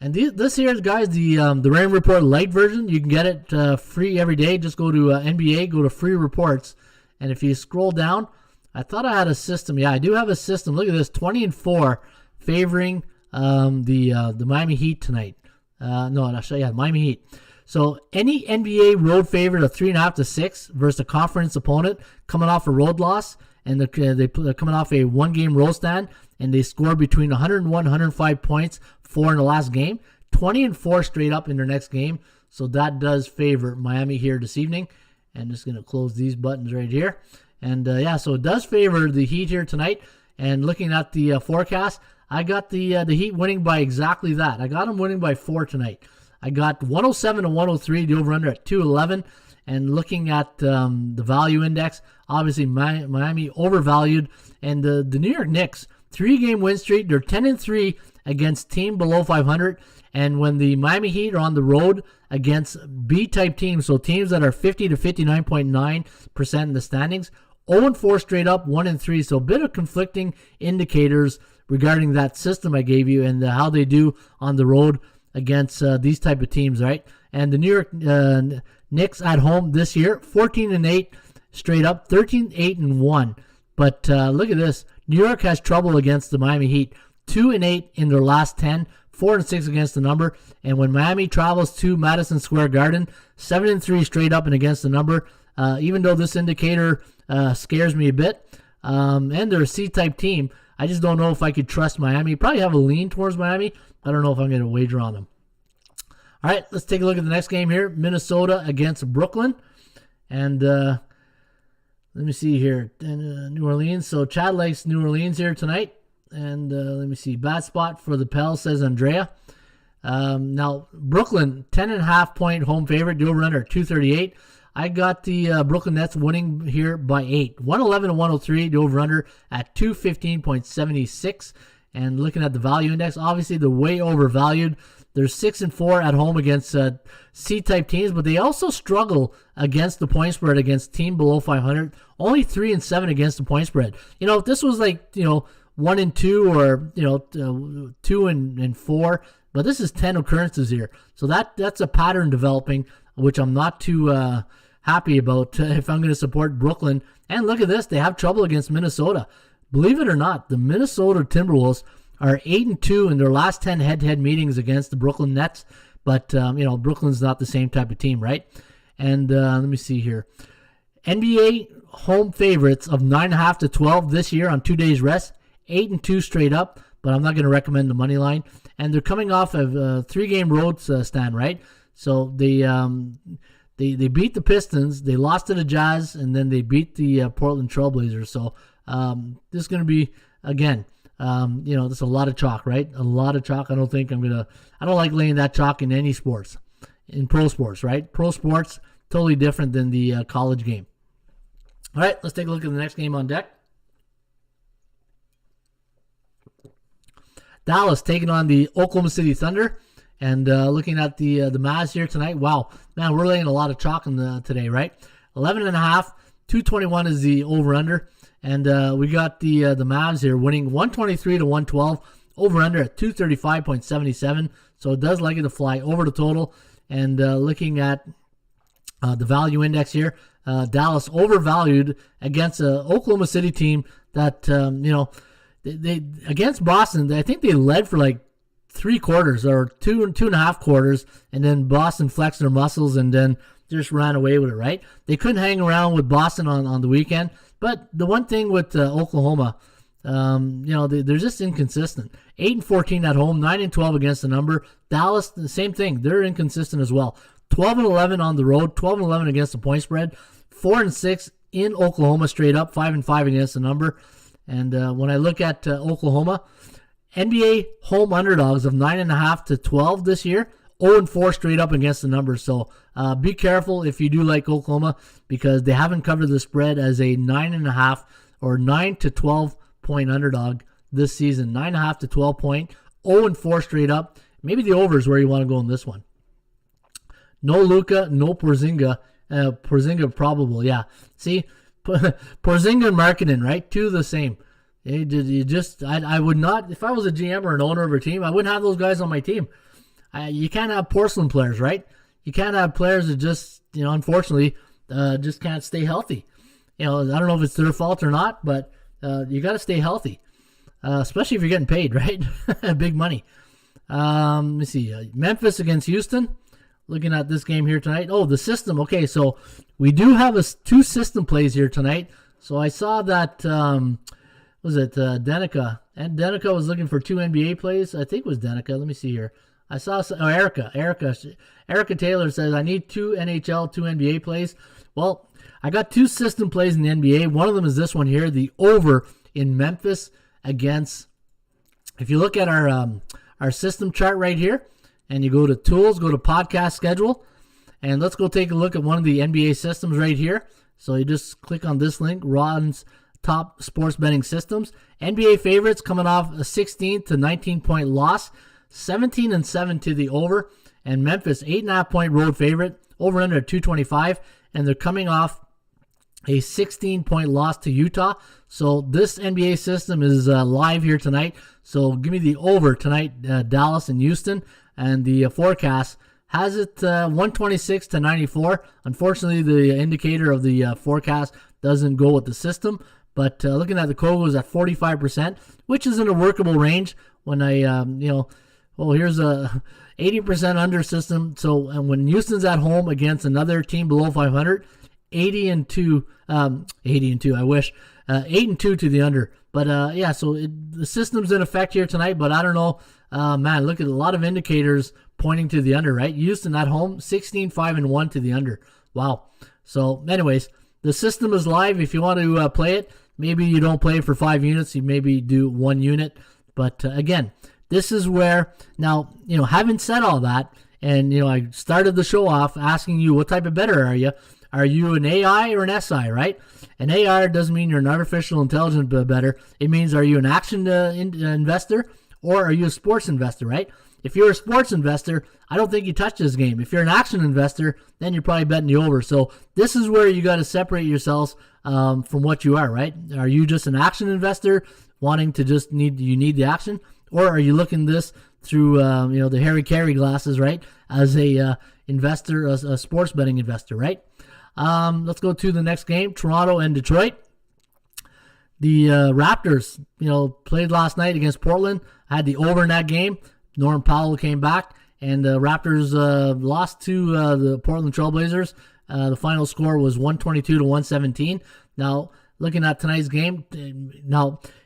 And this here, guys, the Raymond Report Lite version. You can get it free every day. Just go to NBA, go to free reports. And if you scroll down, I thought I had a system. Yeah, I do have a system. Look at this, 20-4 favoring the Miami Heat tonight. Miami Heat. So any NBA road favorite of 3.5 to 6 versus a conference opponent coming off a road loss, and they're coming off a 1-game road stand, and they score between 101 and 105 points, 4 in the last game, 20-4 straight up in their next game. So that does favor Miami here this evening. And I'm just going to close these buttons right here. And so it does favor the Heat here tonight. And looking at the forecast, I got the Heat winning by exactly that. I got them winning by 4 tonight. I got 107 to 103, the over-under at 211. And looking at the value index, obviously Miami overvalued. And the New York Knicks, 3-game win streak. They're 10-3 against team below 500. And when the Miami Heat are on the road against B-type teams, so teams that are 50 to 59.9% in the standings, 0-4 straight up, 1-3. So a bit of conflicting indicators regarding that system I gave you and how they do on the road against these type of teams, right? And the New York Knicks at home this year, 14-8 straight up, 13-8-1. But look at this. New York has trouble against the Miami Heat, 2-8 in their last 10, 4-6 against the number. And when Miami travels to Madison Square Garden, 7-3 straight up and against the number. Even though this indicator scares me a bit, and they're a C-type team, I just don't know if I could trust Miami. Probably have a lean towards Miami. I don't know if I'm going to wager on them. All right, let's take a look at the next game here. Minnesota against Brooklyn. And let me see here. New Orleans. So Chad likes New Orleans here tonight. And let me see. Bad spot for the Pels, says Andrea. Now, Brooklyn, 10.5 point home favorite. The over-under 238. I got the Brooklyn Nets winning here by 8. 111 to 103. The over-under at 215.76. And looking at the value index, obviously they're way overvalued. They're 6-4 at home against C-type teams, but they also struggle against the point spread against team below 500. Only 3-7 against the point spread. If this was 1-2 or 2-4, but this is 10 occurrences here. So that's a pattern developing, which I'm not too happy about if I'm going to support Brooklyn. And look at this, they have trouble against Minnesota. Believe it or not, the Minnesota Timberwolves are 8-2 in their last 10 head-to-head meetings against the Brooklyn Nets. But, Brooklyn's not the same type of team, right? And let me see here. NBA home favorites of 9.5 to 12 this year on 2 days rest. 8-2 straight up, but I'm not going to recommend the money line. And they're coming off of a 3-game road stand, right? So they beat the Pistons, they lost to the Jazz, and then they beat the Portland Trailblazers. So this is going to be, again, there's a lot of chalk, right? A lot of chalk. I don't like laying that chalk in any sports, in pro sports, right? Pro sports, totally different than the college game. All right, let's take a look at the next game on deck. Dallas taking on the Oklahoma City Thunder. And looking at the Mavs here tonight, wow, man, we're laying a lot of chalk today, right? 11.5. 221 is the over-under. And we got the Mavs here winning 123 to 112. Over-under at 235.77. So it does like it to fly over the total. And looking at the value index here, Dallas overvalued against an Oklahoma City team that, they against Boston, I think they led for like 3 quarters or 2.5 quarters, and then Boston flexed their muscles and then just ran away with it, right? They couldn't hang around with Boston on the weekend. But the one thing with Oklahoma, they're just inconsistent. 8-14 at home, 9-12 against the number. Dallas, the same thing. They're inconsistent as well. 12-11 on the road, 12-11 against the point spread, 4-6 in Oklahoma straight up, 5-5 against the number. And when I look at Oklahoma, NBA home underdogs of 9.5 to 12 this year, 0-4 straight up against the numbers. So be careful if you do like Oklahoma, because they haven't covered the spread as a 9.5 or 9 to 12 point underdog this season. 9.5 to 12 point, 0-4 straight up. Maybe the over is where you want to go in this one. No Luka, no Porzingis. Porzingis probable, yeah. See, Porzingis and Markkanen, right? Two the same. I would not, if I was a GM or an owner of a team, I wouldn't have those guys on my team. You can't have porcelain players, right? You can't have players that just, unfortunately, just can't stay healthy. I don't know if it's their fault or not, but you got to stay healthy, especially if you're getting paid, right? Big money. Let me see. Memphis against Houston. Looking at this game here tonight. Oh, the system. Okay, so we do have 2 system plays here tonight. So I saw that, Danica? And Danica was looking for 2 NBA plays. I think it was Danica. Let me see here. I saw Erica. Erica Taylor says, I need 2 NHL, 2 NBA plays. Well, I got 2 system plays in the NBA. One of them is this one here, the over in Memphis against, if you look at our system chart right here, and you go to tools, go to podcast schedule, and let's go take a look at one of the NBA systems right here. So you just click on this link, Ron's top sports betting systems. NBA favorites coming off a 16 to 19 point loss, 17-7 to the over, and Memphis 8.5 point road favorite, over under 225, and they're coming off a 16 point loss to Utah. So this NBA system is live here tonight. So give me the over tonight, Dallas and Houston. And the forecast has it 126 to 94. Unfortunately, the indicator of the forecast doesn't go with the system. But looking at the Kogos at 45%, which is in a workable range. When I, here's a 80% under system. So and when Houston's at home against another team below 500, 80-2. I wish 8-2 to the under. But so the system's in effect here tonight. But I don't know. Look at a lot of indicators pointing to the under, right? Houston at home, 16-5-1 to the under. Wow. So, anyways, the system is live. If you want to play it, maybe you don't play it for 5 units. You maybe do 1 unit. But again, this is where, now, having said all that, and, I started the show off asking you, what type of bettor are you? Are you an AI or an SI, right? An AI doesn't mean you're an artificial intelligence bettor. It means, are you an action investor? Or are you a sports investor, right? If you're a sports investor, I don't think you touch this game. If you're an action investor, then you're probably betting the over. So this is where you got to separate yourselves from what you are, right? Are you just an action investor wanting to just need the action? Or are you looking this through, the Harry Carey glasses, right? As a investor, a sports betting investor, right? Let's go to the next game, Toronto and Detroit. The Raptors, played last night against Portland. I had the over in that game. Norman Powell came back, and the Raptors lost to the Portland Trailblazers. The final score was 122 to 117. Now, looking at tonight's game,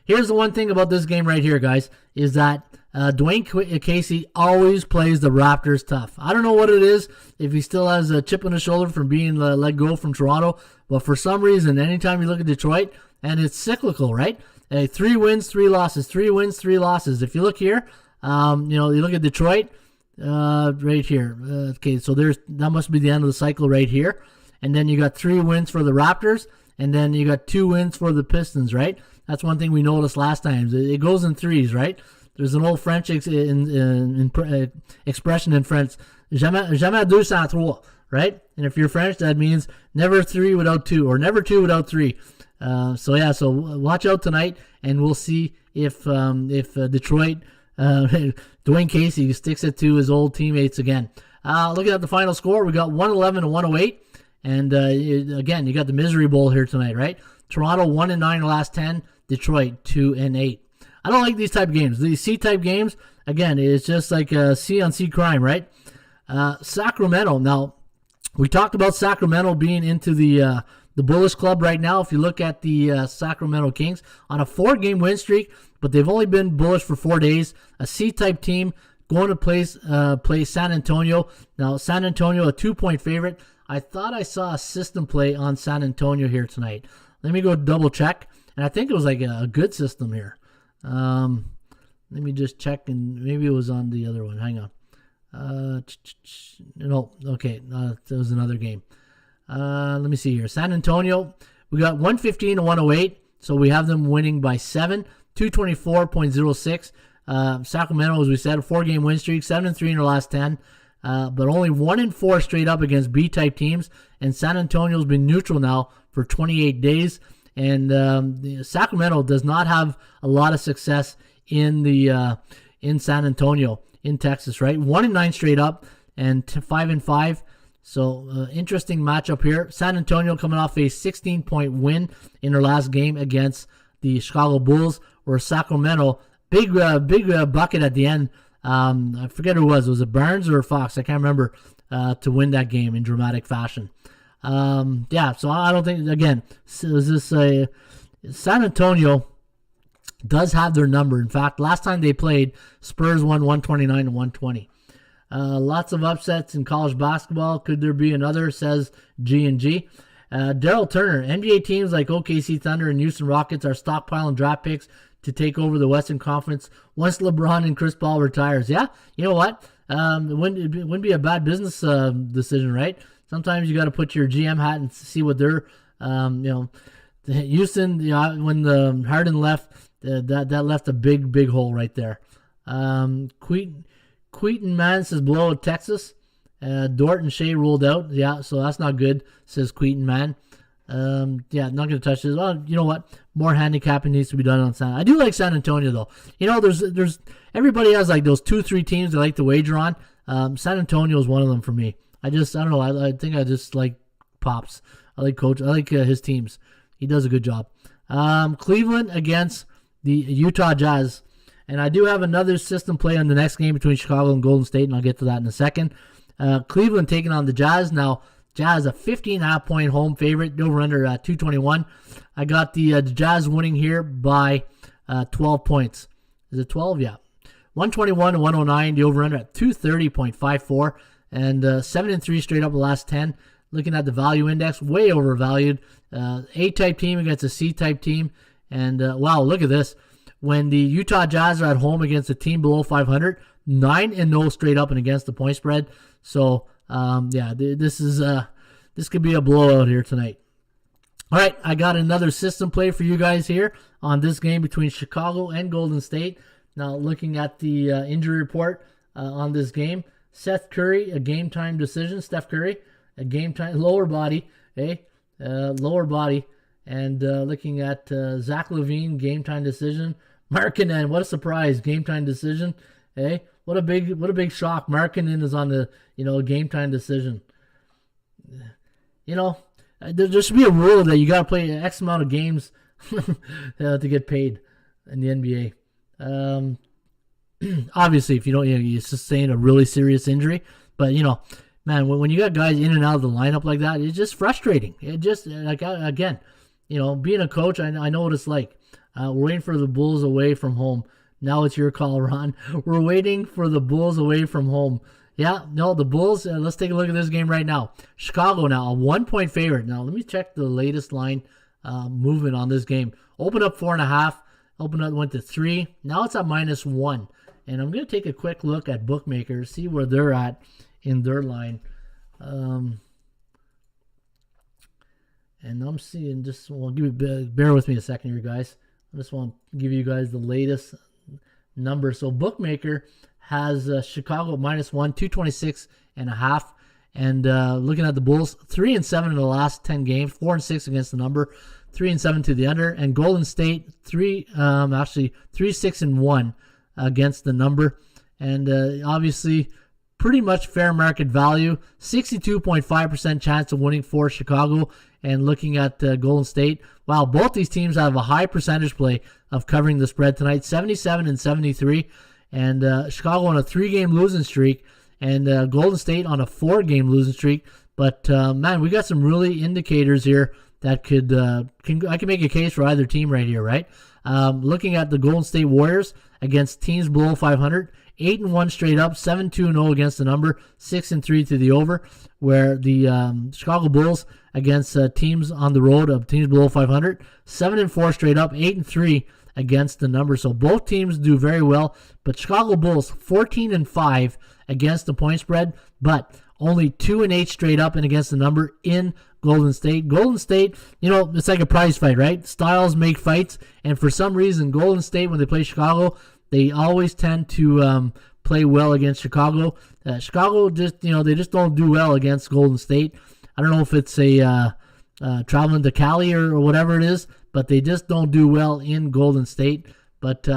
here's the one thing about this game right here, guys, is that Dwayne Casey always plays the Raptors tough. I don't know what it is, if he still has a chip on his shoulder from being let go from Toronto, but for some reason, anytime you look at Detroit, and it's cyclical, right? 3 wins, 3 losses, 3 wins, 3 losses. If you look here, you look at Detroit right here. Okay, so that must be the end of the cycle right here. And then you got 3 wins for the Raptors, and then you got 2 wins for the Pistons, right? That's one thing we noticed last time. It goes in threes, right? There's an old French expression in French, jamais deux sans trois, right? And if you're French, that means never 3 without 2, or never 2 without 3. So watch out tonight, and we'll see if Detroit, Dwayne Casey sticks it to his old teammates again. Looking at the final score, we got 111 to 108. And again, you got the misery bowl here tonight, right? Toronto 1-9 in the last 10. Detroit 2-8. I don't like these type of games. These C-type games, again, it's just like a C-on-C crime, right? Sacramento. Now, we talked about Sacramento being into the bullish club right now. If you look at the Sacramento Kings on a 4-game win streak, but they've only been bullish for 4 days. A C-type team going to play San Antonio. Now, San Antonio, a 2-point favorite. I thought I saw a system play on San Antonio here tonight. Let me go double check. And I think it was like a good system here. Let me just check, and maybe it was on the other one. Hang on. No, okay. That was another game. Let me see here. San Antonio, we got 115 to 108. So we have them winning by 7, 224.06. Sacramento, as we said, a 4-game win streak, 7-3 in their last 10. But only 1-4 straight up against B-type teams. And San Antonio's been neutral now for 28 days. And Sacramento does not have a lot of success in San Antonio, in Texas, right? 1-9 straight up and 5-5. So interesting matchup here. San Antonio coming off a 16-point win in their last game against the Chicago Bulls, where Sacramento, big bucket at the end. I forget who it was. Was it Barnes or Fox? I can't remember, to win that game in dramatic fashion. So I don't think, again, San Antonio does have their number. In fact, last time they played, Spurs won 129 to 120. Lots of upsets in college basketball. Could there be another, says G&G. Daryl Turner, NBA teams like OKC Thunder and Houston Rockets are stockpiling draft picks to take over the Western Conference once LeBron and Chris Paul retires. Yeah, you know what? It wouldn't be a bad business decision, right? Sometimes you got to put your GM hat and see what they're, Houston. When the Harden left, that left a big hole right there. Queaton Man says blow at Texas. Dort and Shea ruled out. Yeah, so that's not good, says Queaton Man. Not going to touch this. Well, you know what? More handicapping needs to be done on San. I do like San Antonio though. There's everybody has like those 2-3 teams they like to wager on. San Antonio is one of them for me. I don't know. I think I just like Pops. I like Coach. I like his teams. He does a good job. Cleveland against the Utah Jazz. And I do have another system play on the next game between Chicago and Golden State, and I'll get to that in a second. Cleveland taking on the Jazz. Now, Jazz, a 15.5-point home favorite, over under 221. I got the Jazz winning here by 12 points. Is it 12? Yeah. 121 to 109, the over under at 230.54. And 7-3 straight up the last 10. Looking at the value index, way overvalued. A-type team against a C-type team. And wow, look at this. When the Utah Jazz are at home against a team below 500, 9-0 straight up and against the point spread. So this could be a blowout here tonight. All right, I got another system play for you guys here on this game between Chicago and Golden State. Now, looking at the injury report on this game, Seth Curry, a game time decision. Steph Curry, a game time lower body, lower body. And looking at Zach LaVine, game time decision. Markkanen, what a surprise, game time decision. What a big shock. Markkanen is on the game time decision. There should be a rule that you got to play X amount of games to get paid in the NBA. Obviously, if you don't, you sustain a really serious injury. But man, when you got guys in and out of the lineup like that, it's just frustrating. It just again, being a coach, I know what it's like. We're waiting for the Bulls away from home. Now it's your call, Ron. We're waiting for the Bulls away from home. Yeah, no, the Bulls, let's take a look at this game right now. Chicago now, a 1-point favorite. Now, let me check the latest line movement on this game. Opened up 4.5. Opened up, went to 3. Now it's at -1. And I'm going to take a quick look at bookmakers, see where they're at in their line. And I'm seeing just, bear with me a second here, guys. I just want to give you guys the latest number. So bookmaker has Chicago -1, 226.5, And looking at the Bulls, 3-7 in the last 10 games, 4-6 against the number, 3-7 to the under. And Golden State, 3-6-1 against the number. And obviously, pretty much fair market value, 62.5% chance of winning for Chicago. And looking at Golden State, wow, both these teams have a high percentage play of covering the spread tonight, 77 and 73. And Chicago on a 3-game losing streak, and Golden State on a 4-game losing streak. But man, we got some really indicators here that I can make a case for either team right here, right? Looking at the Golden State Warriors against teams below 500, 8-1 straight up, 7-2-0 against the number, 6-3 to the over. Where the Chicago Bulls against teams on the road of teams below 500, 7-4 straight up, 8-3 against the number. So both teams do very well. But Chicago Bulls 14-5 against the point spread, but only 2-8 straight up and against the number in Golden State. Golden State, it's like a prize fight, right? Styles make fights, and for some reason, Golden State, when they play Chicago, they always tend to play well against Chicago. Chicago just, they just don't do well against Golden State. I don't know if it's a traveling to Cali or whatever it is, but they just don't do well in Golden State. But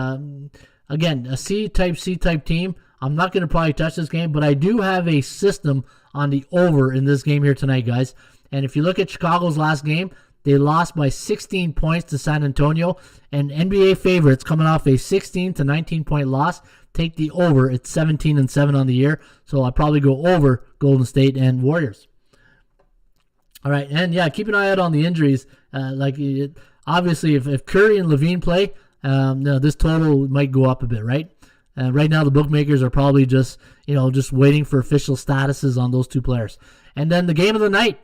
again, a C-type team. I'm not going to probably touch this game, but I do have a system on the over in this game here tonight, guys. And if you look at Chicago's last game, they lost by 16 points to San Antonio. And NBA favorites coming off a 16 to 19 point loss take the over. It's 17-7 on the year. So I'll probably go over Golden State and Warriors. All right, and yeah, keep an eye out on the injuries. Obviously, if Curry and Levine play, this total might go up a bit, right? Right now, the bookmakers are probably just waiting for official statuses on those two players. And then the game of the night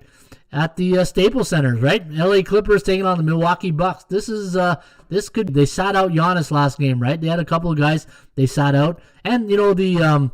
at the Staples Center, right? LA Clippers taking on the Milwaukee Bucks. They sat out Giannis last game, right? They had a couple of guys they sat out, and the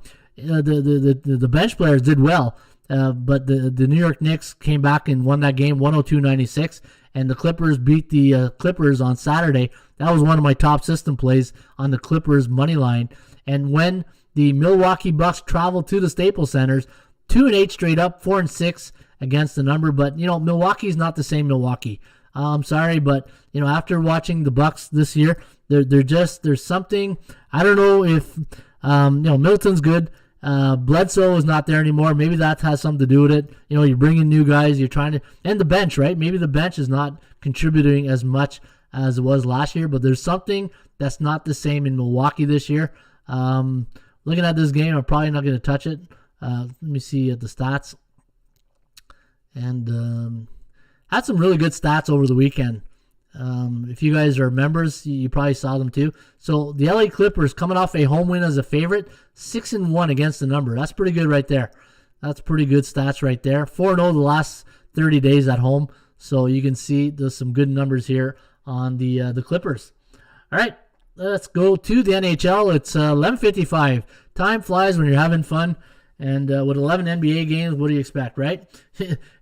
bench players did well. But the New York Knicks came back and won that game 102-96, and the Clippers beat the Clippers on Saturday. That was one of my top system plays on the Clippers money line. And when the Milwaukee Bucks traveled to the Staples Centers, 2-8 straight up, 4-6 against the number. But Milwaukee's not the same Milwaukee. I'm sorry, but after watching the Bucks this year, there's something. I don't know if Middleton's good. Bledsoe is not there anymore. Maybe that has something to do with it. You're bringing new guys. You're trying to, and the bench, right? Maybe the bench is not contributing as much as it was last year, but there's something that's not the same in Milwaukee this year. Looking at this game, I'm probably not going to touch it. Let me see at the stats. And had some really good stats over the weekend. If you guys are members, you probably saw them too. So the LA Clippers coming off a home win as a favorite, 6-1 against the number. That's pretty good right there. That's pretty good stats right there. 4-0 the last 30 days at home. So you can see there's some good numbers here on the Clippers. All right, let's go to the NHL. It's 11:55. Time flies when you're having fun. And with 11 NBA games, what do you expect, right?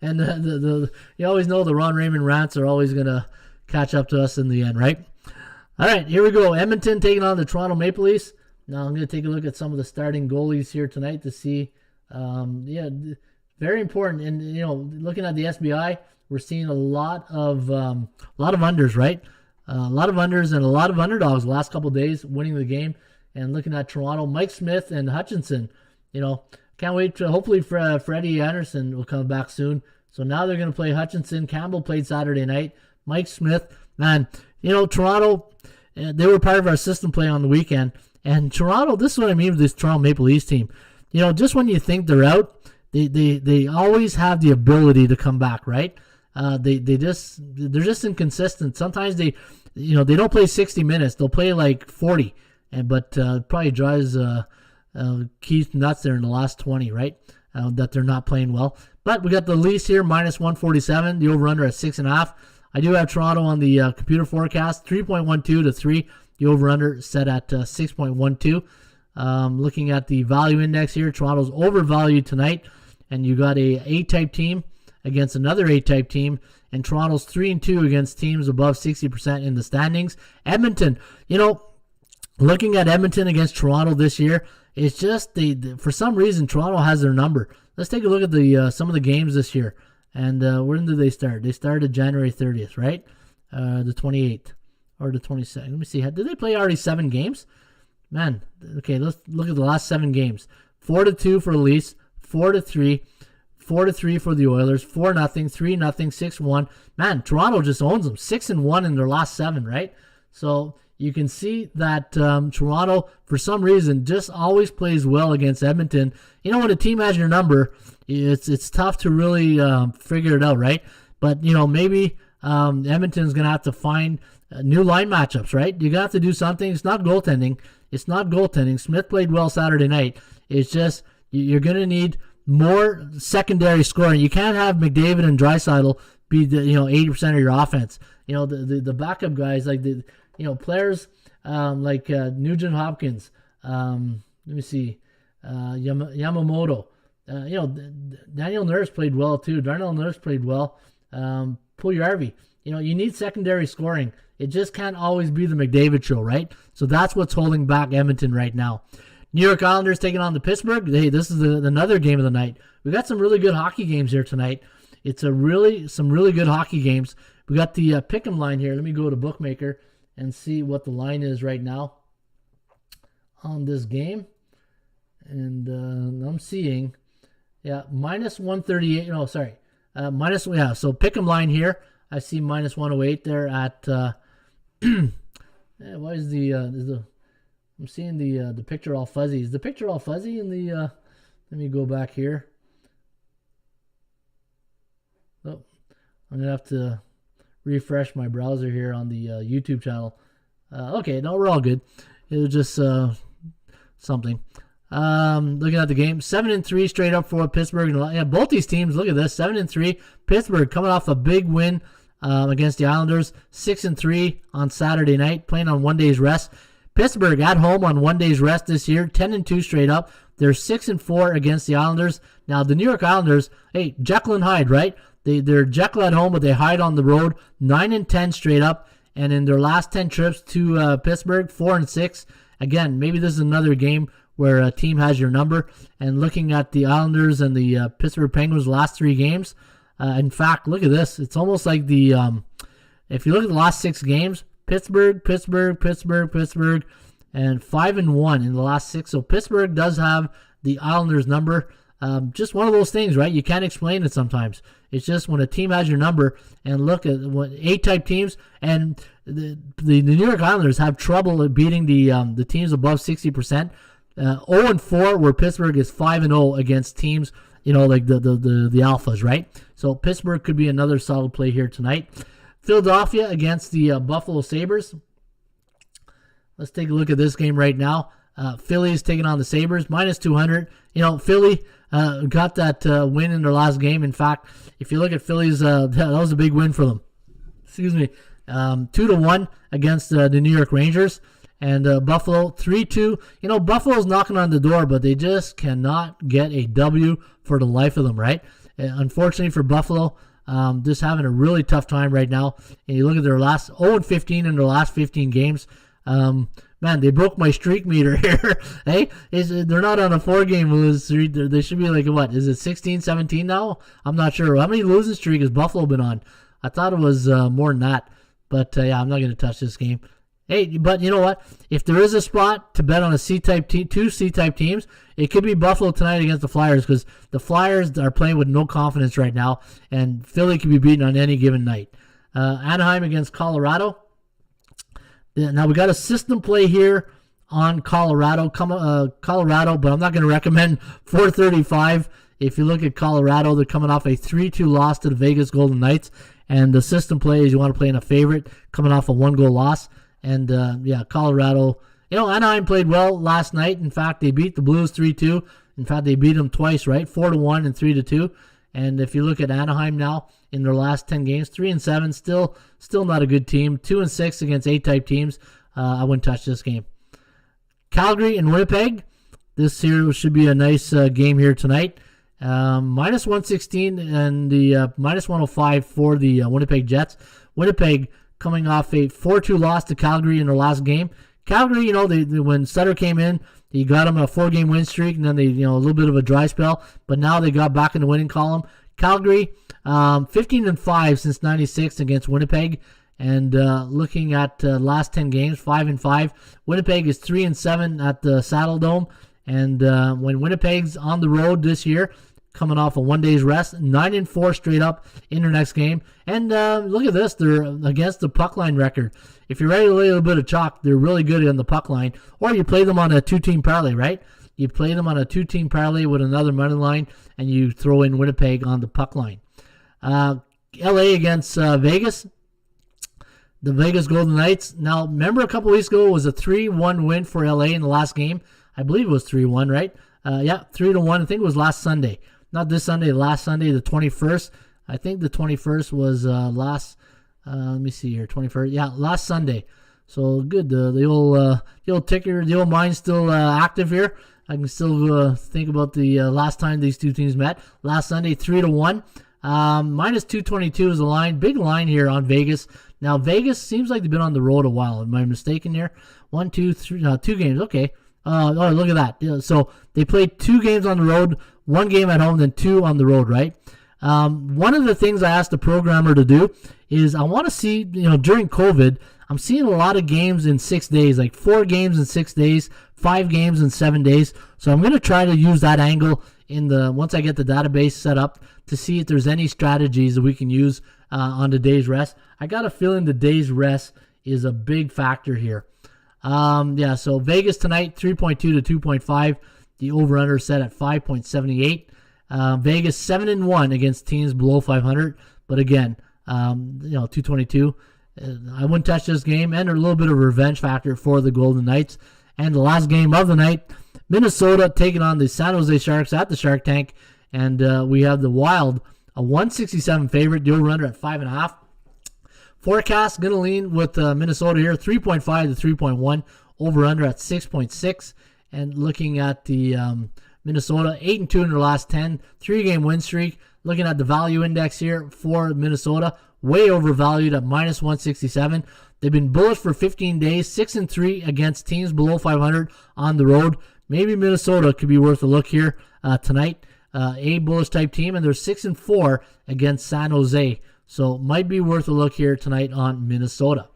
And you always know the Ron Raymond rants are always going to catch up to us in the end, right? All right, here we go. Edmonton taking on the Toronto Maple Leafs. Now I'm going to take a look at some of the starting goalies here tonight to see. Very important. And looking at the SBI, we're seeing a lot of unders, right? A lot of unders and a lot of underdogs the last couple of days winning the game. And looking at Toronto, Mike Smith and Hutchinson. Can't wait to, hopefully Freddie Anderson will come back soon. So now they're going to play Hutchinson. Campbell played Saturday night. Mike Smith, man, Toronto, they were part of our system play on the weekend. And Toronto, this is what I mean with this Toronto Maple Leafs team. Just when you think they're out, they always have the ability to come back, right? They're just inconsistent. Sometimes they don't play 60 minutes. They'll play like 40. But probably drives Keith nuts there in the last 20, right? That they're not playing well. But we got the Leafs here, minus 147. The over-under at 6.5. I do have Toronto on the computer forecast, 3.12 to 3. The over-under set at 6.12. Looking at the value index here, Toronto's overvalued tonight. And you got a A-type team against another A-type team. And Toronto's 3-2 against teams above 60% in the standings. Edmonton, looking at Edmonton against Toronto this year, it's just for some reason Toronto has their number. let's take a look at the some of the games this year. And when did they start? They started January 30th, right? The 28th or the 22nd. Let me see. Did they play already 7 games? Man, okay, let's look at the last 7 games. 4-2 for the Leafs, 4-3, 4-3 for the Oilers, 4-0, 3-0, 6-1. Man, Toronto just owns them. 6-1 in their last 7, right? So you can see that Toronto, for some reason, just always plays well against Edmonton. You know, when a team has your number, it's tough to really figure it out, right? But, you know, maybe Edmonton's going to have to find new line matchups, right? You got to do something. It's not goaltending. Smith played well Saturday night. It's just you're going to need more secondary scoring. You can't have McDavid and Draisaitl be the 80% of your offense. You know, the backup guys, like players like Nugent Hopkins. Let me see, Yamamoto. Daniel Nurse played well too. Darnell Nurse played well. Puljujarvi. You need secondary scoring. It just can't always be the McDavid show, right? So that's what's holding back Edmonton right now. New York Islanders taking on the Pittsburgh. Hey, this is another game of the night. We got some really good hockey games here tonight. It's some really good hockey games. We got the pick'em line here. Let me go to Bookmaker and see what the line is right now on this game. And I'm seeing, minus 138. No, sorry, So pick'em line here. I see minus 108 there at. Why is I'm seeing the picture all fuzzy. Is the picture all fuzzy in the? Let me go back here. Oh, I'm gonna have to refresh my browser here on the YouTube channel. Okay, no, we're all good. It was just something. Looking at the game, 7-3 straight up for Pittsburgh. Yeah, both these teams. Look at this, 7-3. Pittsburgh coming off a big win against the Islanders, 6-3 on Saturday night, playing on 1 day's rest. Pittsburgh at home on 1 day's rest this year, 10-2 straight up. They're 6-4 against the Islanders. Now the New York Islanders, hey, Jekyll and Hyde, right? They're Jekyll at home, but they hide on the road. 9-10 straight up, and in their last 10 trips to Pittsburgh, 4-6. Again, maybe this is another game where a team has your number. And looking at the Islanders and the Pittsburgh Penguins' last 3 games, in fact, look at this. It's almost like if you look at the last 6 games, Pittsburgh, and 5-1 in the last 6. So Pittsburgh does have the Islanders' number. Just one of those things, right? You can't explain it sometimes. It's just when a team has your number, and look at what A-type teams, and the New York Islanders have trouble beating the teams above 60%. 0-4, where Pittsburgh is 5-0 against teams, like the alphas, right? So Pittsburgh could be another solid play here tonight. Philadelphia against the Buffalo Sabres. Let's take a look at this game right now. Philly's taking on the Sabres, minus 200. Philly got that win in their last game. In fact, if you look at Philly's, that was a big win for them. Excuse me. 2-1 against the New York Rangers. And Buffalo, 3-2. Buffalo's knocking on the door, but they just cannot get a W for the life of them, right? Unfortunately for Buffalo, just having a really tough time right now. And you look at their last 0-15 in their last 15 games. Man, they broke my streak meter here. Hey, they're not on a 4-game losing streak. They should be like, what, is it 16, 17 now? I'm not sure. How many losing streak has Buffalo been on? I thought it was more than that. But, I'm not going to touch this game. Hey, but you know what? If there is a spot to bet on a C-type team, 2 C-type teams, it could be Buffalo tonight against the Flyers, because the Flyers are playing with no confidence right now, and Philly can be beaten on any given night. Anaheim against Colorado. Now we got a system play here on Colorado, but I'm not going to recommend 435. If you look at Colorado, they're coming off a 3-2 loss to the Vegas Golden Knights, and the system play is you want to play in a favorite coming off a 1-goal loss. And, Colorado, Anaheim played well last night. In fact, they beat the Blues 3-2. In fact, they beat them twice, right? 4-1 and 3-2. And if you look at Anaheim now, in their last 10 games, 3-7, still not a good team. 2-6 against A-type teams. I wouldn't touch this game. Calgary and Winnipeg. This here should be a nice game here tonight. Minus 116 and the minus 105 for the Winnipeg Jets. Winnipeg coming off a 4-2 loss to Calgary in their last game. Calgary, when Sutter came in, He got them a 4-game win streak, and then they, a little bit of a dry spell. But now they got back in the winning column. Calgary, 15-5 since '96 against Winnipeg. And looking at last 10 games, 5-5. Winnipeg is 3-7 at the Saddle Dome. And when Winnipeg's on the road this year, coming off a 1 day's rest, 9-4 straight up in their next game. And look at this, they're against the puck line record. If you're ready to lay a little bit of chalk, they're really good on the puck line. Or you play them on a 2-team parlay, right? You play them on a 2-team parlay with another money line, and you throw in Winnipeg on the puck line. LA against Vegas. The Vegas Golden Knights. Now, remember a couple weeks ago it was a 3-1 win for LA in the last game. I believe it was 3-1, right? 3-1. I think it was last Sunday. Not this Sunday, last Sunday, the 21st. I think the 21st was let me see here, 21st. Yeah, last Sunday. So good. The old ticker, the old mind's still active here. I can still think about the last time these two teams met. Last Sunday, 3-1. Minus 222 is the line. Big line here on Vegas. Now, Vegas seems like they've been on the road a while. Am I mistaken here? 1, 2, 3, 2 games. Okay. Oh, look at that. Yeah, so they played 2 games on the road, 1 game at home, then 2 on the road, right? One of the things I asked the programmer to do is I want to see, during COVID, I'm seeing a lot of games in 6 days, like 4 games in 6 days, 5 games in 7 days. So I'm going to try to use that angle once I get the database set up to see if there's any strategies that we can use on the day's rest. I got a feeling the day's rest is a big factor here. So Vegas tonight, 3.2 to 2.5. The over-under set at 5.78. Vegas 7-1 against teams below 500. But again, 222. I wouldn't touch this game, and a little bit of revenge factor for the Golden Knights. And the last game of the night, Minnesota taking on the San Jose Sharks at the Shark Tank. And we have the Wild, a 167 favorite, the over-under at 5.5. Forecast going to lean with Minnesota here, 3.5 to 3.1, over-under at 6.6. And looking at the Minnesota, 8-2 in their last 10, 3-game win streak. Looking at the value index here for Minnesota, way overvalued at minus 167. They've been bullish for 15 days, 6-3 against teams below 500 on the road. Maybe Minnesota could be worth a look here tonight. A bullish type team, and they're 6-4 against San Jose. So might be worth a look here tonight on Minnesota.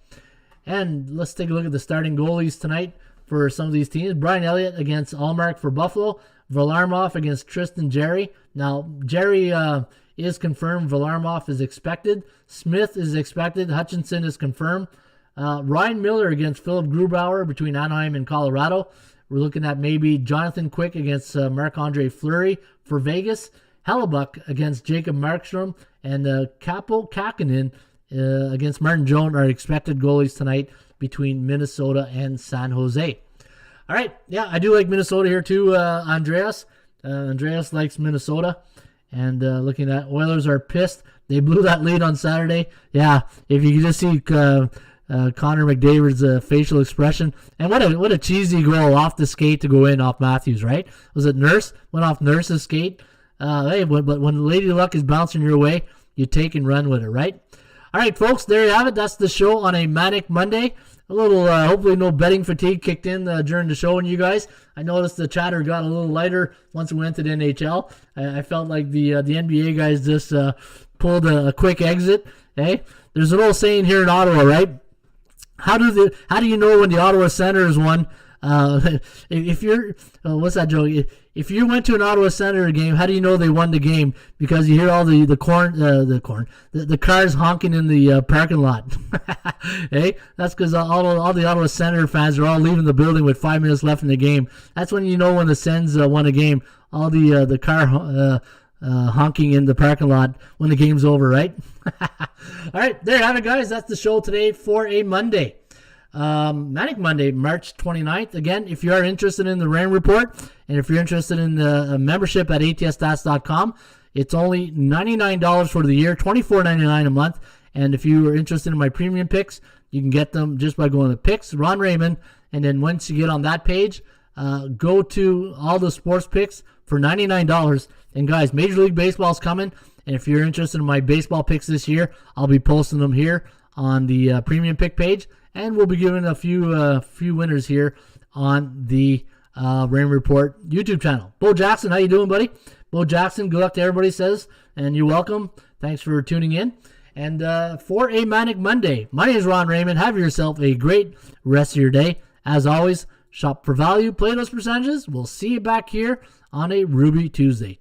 And let's take a look at the starting goalies tonight for some of these teams. Brian Elliott against Allmark for Buffalo. Varlamov against Tristan Jarry. Now, Jarry is confirmed. Varlamov is expected. Smith is expected. Hutchinson is confirmed. Ryan Miller against Philip Grubauer between Anaheim and Colorado. We're looking at maybe Jonathan Quick against Marc-Andre Fleury for Vegas. Hellebuck against Jacob Markstrom. And Capo Kakinen against Martin Jones are expected goalies tonight between Minnesota and San Jose. All right, yeah, I do like Minnesota here too, Andreas. Andreas likes Minnesota. And looking at Oilers are pissed. They blew that lead on Saturday. Yeah, if you could just see Connor McDavid's facial expression. And what a cheesy goal off the skate to go in off Matthews, right? Was it Nurse? Went off Nurse's skate. But when Lady Luck is bouncing your way, you take and run with it, right? All right, folks, there you have it. That's the show on a Manic Monday. A little, hopefully no betting fatigue kicked in during the show, and you guys. I noticed the chatter got a little lighter once we went to the NHL. I felt like the NBA guys just pulled a quick exit. Hey, there's an old saying here in Ottawa, right? How do you know when the Ottawa Senators won? If you're, what's that joke? If you went to an Ottawa Senator game, how do you know they won the game? Because you hear all the cars honking in the parking lot. Hey, that's because all the Ottawa Senator fans are all leaving the building with 5 minutes left in the game. That's when you know when the Sens won a game. All the car honking in the parking lot when the game's over, right? All right, there you have it, guys. That's the show today for a Monday. Manic Monday, March 29th. Again, if you are interested in the Rain Report, and if you're interested in the membership at atsstats.com, it's only $99 for the year, $24.99 a month. And if you are interested in my premium picks, you can get them just by going to picks, Ron Raymond, and then once you get on that page, go to all the sports picks for $99. And guys, Major League Baseball is coming, and if you're interested in my baseball picks this year, I'll be posting them here on the premium pick page. And we'll be giving a few winners here on the Raymond Report YouTube channel. Bo Jackson, how you doing, buddy? Bo Jackson, good luck to everybody says, and you're welcome. Thanks for tuning in. And for a Manic Monday, my name is Ron Raymond. Have yourself a great rest of your day. As always, shop for value, play those percentages. We'll see you back here on a Ruby Tuesday. Cheers.